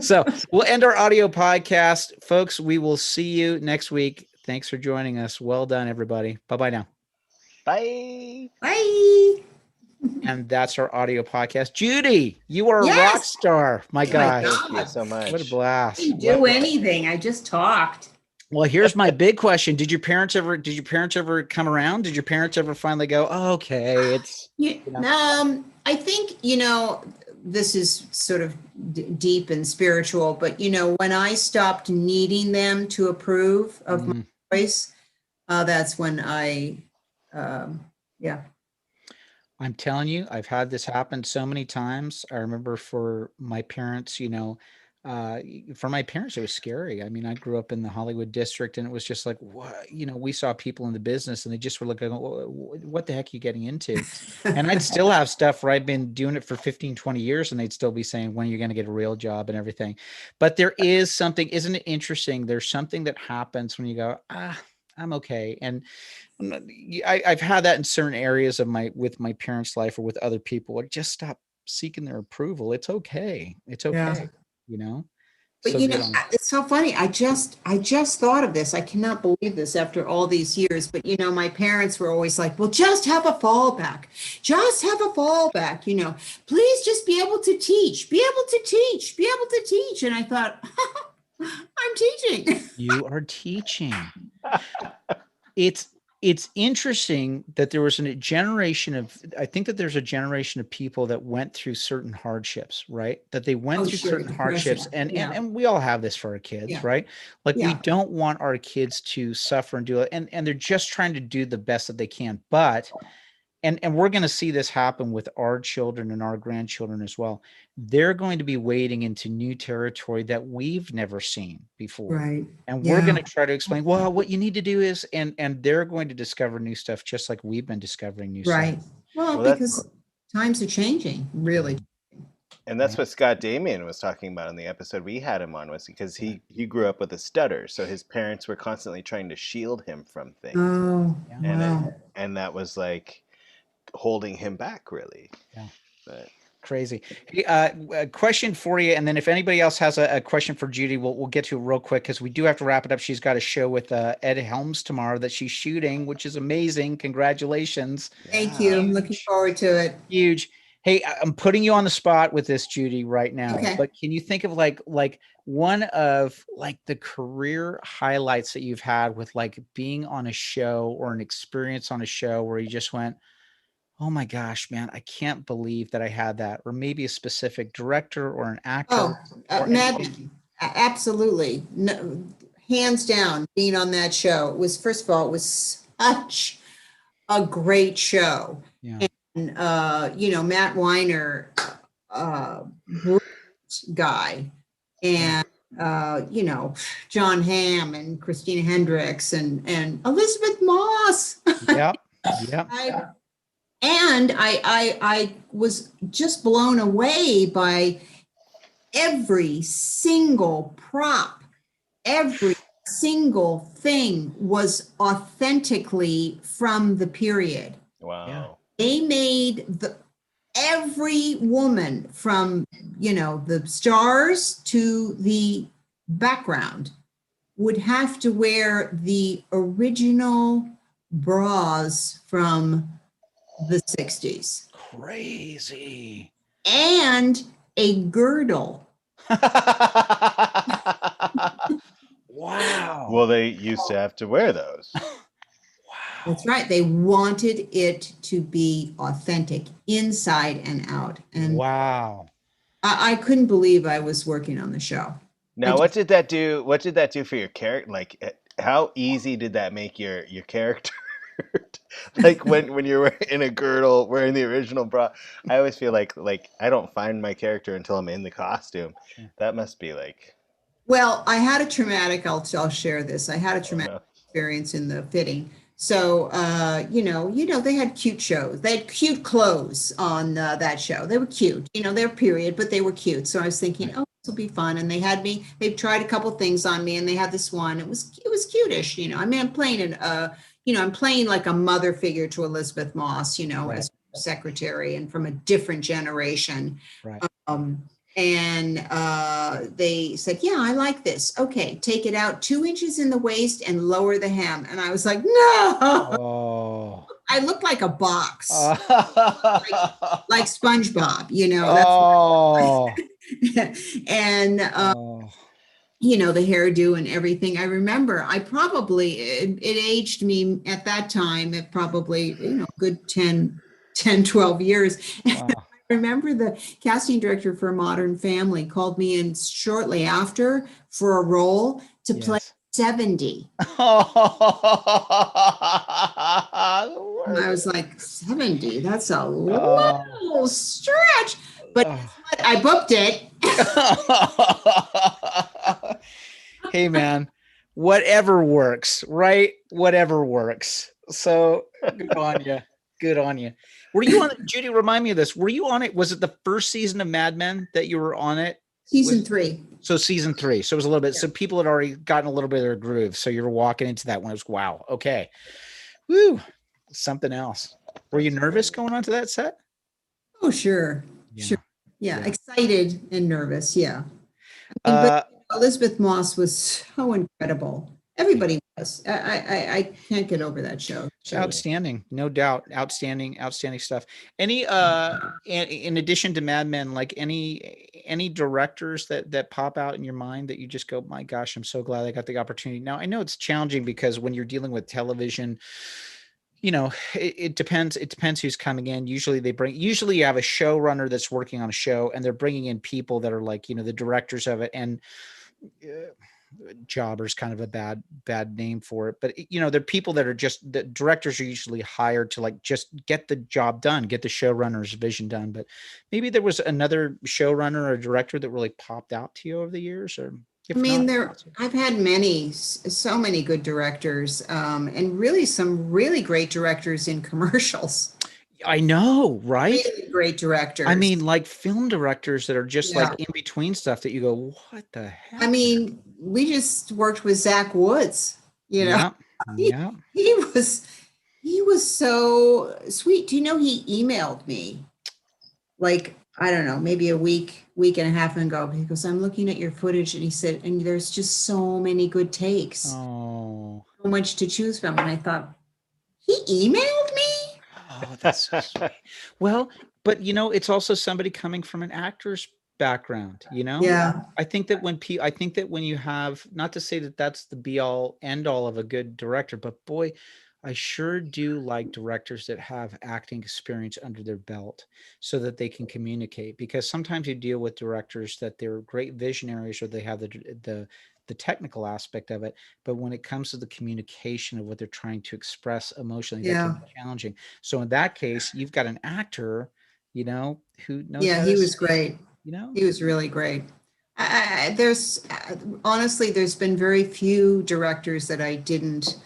So we'll end our audio podcast. Folks, we will see you next week. Thanks for joining us. Well done, everybody. Bye-bye now. Bye. Bye. And that's our audio podcast. Judy, you are a Yes. rock star. My Oh my gosh. Thank you God. so much. What a blast. I didn't do anything. I just talked. Well, here's my big question. Did your parents ever come around? Did your parents ever finally go, oh, okay, it's I think, this is sort of deep and spiritual, but when I stopped needing them to approve of my voice, that's when I'm telling you, I've had this happen so many times. I remember for my parents, for my parents, it was scary. I mean, I grew up in the Hollywood district, and it was just like, what, we saw people in the business, and they just were looking, what the heck are you getting into? And I'd still have stuff where I've been doing it for 15, 20 years, and they'd still be saying, when are you going to get a real job and everything? But there is something, isn't it interesting? There's something that happens when you go, I'm okay. And I've had that in certain areas of with my parents' life or with other people. Or just stop seeking their approval. It's okay. It's okay. But So it's so funny. I just thought of this. I cannot believe this after all these years. But my parents were always like, "Well, just have a fallback. Just have a fallback. Please just be able to teach. Be able to teach. Be able to teach." And I thought, I'm teaching. You are teaching. It's interesting that there was I think that there's a generation of people that went through certain hardships, right? That they went through certain hardships, and we all have this for our kids, right? Like we don't want our kids to suffer and do it, and they're just trying to do the best that they can. But and we're going to see this happen with our children and our grandchildren as well. They're going to be wading into new territory that we've never seen before. Right. And we're going to try to explain, well, what you need to do is, and they're going to discover new stuff, just like we've been discovering new stuff. Well, because times are changing, really. And that's what Scott Damian was talking about in the episode we had him on, was because he grew up with a stutter. So his parents were constantly trying to shield him from things. Oh, and that was like holding him back, really. But crazy. Hey, a question for you, and then if anybody else has a question for Judy, we'll get to it real quick, because we do have to wrap it up. She's got a show with Ed Helms tomorrow that she's shooting, which is amazing. Congratulations. Thank you. I'm looking forward to it. Huge. Hey, I'm putting you on the spot with this, Judy, right now. Okay. But can you think of like one of like the career highlights that you've had with like being on a show or an experience on a show where you just went, oh my gosh, man, I can't believe that I had that, or maybe a specific director or an actor? Absolutely. No, hands down, being on that show, it was, first of all, it was such a great show. Yeah. And, Matt Weiner, brilliant guy. And, John Hamm and Christina Hendricks and Elizabeth Moss. Yeah. And I was just blown away by every single prop, every single thing was authentically from the period. wow. Yeah. They made every woman from, the stars to the background would have to wear the original bras from the 60s. Crazy. And a girdle. Wow. Well, they used to have to wear those. Wow. That's right. They wanted it to be authentic inside and out. And wow. I couldn't believe I was working on the show. Now, what did that do? What did that do for your character? Like, how easy did that make your character? Like when you're in a girdle wearing the original bra, I always feel like I don't find my character until I'm in the costume. That must be like. Well, I had a traumatic. I'll share this. I had a traumatic experience in the fitting. So, they had cute shows. They had cute clothes on that show. They were cute. They're period, but they were cute. So I was thinking, oh, this will be fun. And they tried a couple things on me, and they had this one. It was cutish. I'm playing I'm playing like a mother figure to Elizabeth Moss, Right. as secretary and from a different generation. Right. And they said, yeah, I like this. Okay, take it out 2 inches in the waist and lower the hem. And I was like, no, Oh. I look like a box, Oh. like SpongeBob, Oh. and Oh. the hairdo and everything. I remember it aged me at that time, it probably, good 10, 12 years. Wow. I remember the casting director for Modern Family called me in shortly after for a role to play Yes. 70. Oh, And I was like, 70? That's a oh. little stretch. But Oh. guess what? I booked it. Hey man, whatever works, right? Whatever works. So good on you. Good on you. Were you on it, Judy? Remind me of this. Were you on it? Was it the first season of Mad Men that you were on it? Season 3. So season 3. So it was a little bit. Yeah. So people had already gotten a little bit of their groove. So you were walking into that one. It was wow. Okay. Woo. Something else. Were you nervous going onto that set? Oh, sure. Yeah. Sure. Yeah. Yeah. Excited and nervous. Yeah. But Elizabeth Moss was so incredible. Everybody was. I can't get over that show. Outstanding, no doubt. Outstanding stuff. Any in addition to Mad Men, like any directors that pop out in your mind that you just go, my gosh, I'm so glad I got the opportunity. Now I know it's challenging because when you're dealing with television, it depends who's coming in. Usually you have a showrunner that's working on a show and they're bringing in people that are like, the directors of it, and jobber's kind of a bad name for it, but they're people that are just, the directors are usually hired to like just get the job done, get the showrunner's vision done. But maybe there was another showrunner or director that really popped out to you over the years, or I've had so many good directors, and really some really great directors in commercials. I know, right? Really great directors. I mean, like film directors that are just like in between stuff that you go, what the heck? I mean, we just worked with Zach Woods, Yeah. He was so sweet. Do you know he emailed me like, I don't know, maybe a week and a half ago. He goes, I'm looking at your footage, and he said, and there's just so many good takes. Oh. So much to choose from. And I thought, he emailed me? Oh, that's so sweet. Well, but it's also somebody coming from an actor's background, Yeah. I think that when you have, not to say that that's the be all end all of a good director, but boy, I sure do like directors that have acting experience under their belt so that they can communicate, because sometimes you deal with directors that they're great visionaries or they have the technical aspect of it, but when it comes to the communication of what they're trying to express emotionally, that can be challenging. So in that case, you've got an actor, who knows. Yeah, he was great. He was really great. There's honestly, there's been very few directors that I didn't,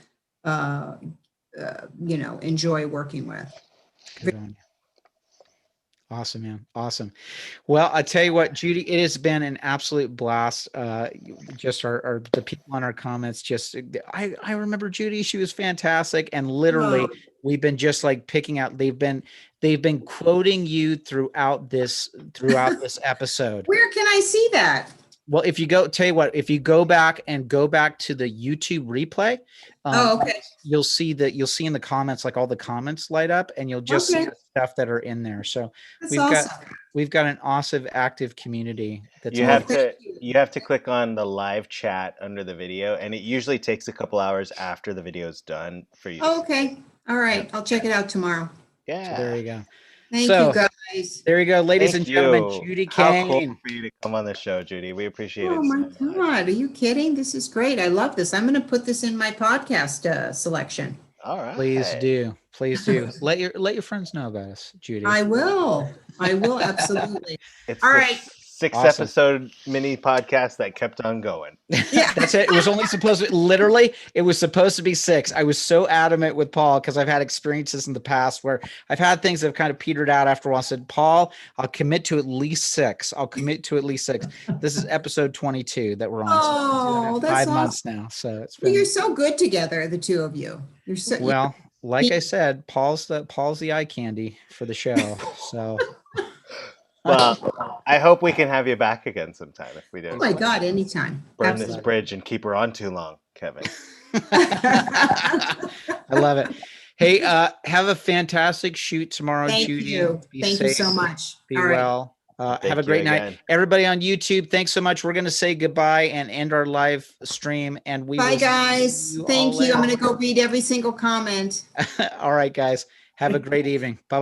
enjoy working with. Good on you. Awesome, man. Awesome. Well, I tell you what, Judy, it has been an absolute blast. Just the people on our comments, I remember Judy, she was fantastic. And literally we've been just like picking out, they've been quoting you throughout this episode. Where can I see that? Well, if you go back to the YouTube replay, okay. You'll see in the comments, like all the comments light up, and you'll just see the stuff that are in there. So we've got an awesome active community. That's you have to click on the live chat under the video, and it usually takes a couple hours after the video is done for you. Okay. All right. I'll check it out tomorrow. Yeah. So there you go. Thank you, guys. There you go, ladies and gentlemen. Judy Kain. How cool for you to come on the show, Judy. We appreciate it. Oh my God, are you kidding? This is great. I love this. I'm going to put this in my podcast selection. All right. Please do. Let your friends know about us, Judy. I will absolutely. It's all the right. 6-episode mini podcast that kept on going. Yeah. That's it. It was only supposed to, literally, it was supposed to be 6. I was so adamant with Paul because I've had experiences in the past where I've had things that have kind of petered out after a while. I said, Paul, I'll commit to at least 6. I'll commit to at least 6. This is episode 22 that we're on. Oh, that's 5 awesome. months now. So it's Well, been, you're so good together, the two of you. You're so well, like I said, Paul's the eye candy for the show. So Well, I hope we can have you back again sometime if we do. Oh my God, anytime. Burn this bridge and keep her on too long, Kevin. I love it. Hey, have a fantastic shoot tomorrow, Thank Judy. you. Be Thank safe. you so much. Be All right. well. Have a Thank great you night. again. Everybody on YouTube, thanks so much. We're going to say goodbye and end our live stream. And we Bye, will guys. see you Thank all you. I'm later. going to go read every single comment. All right, guys. Have a great evening. Bye.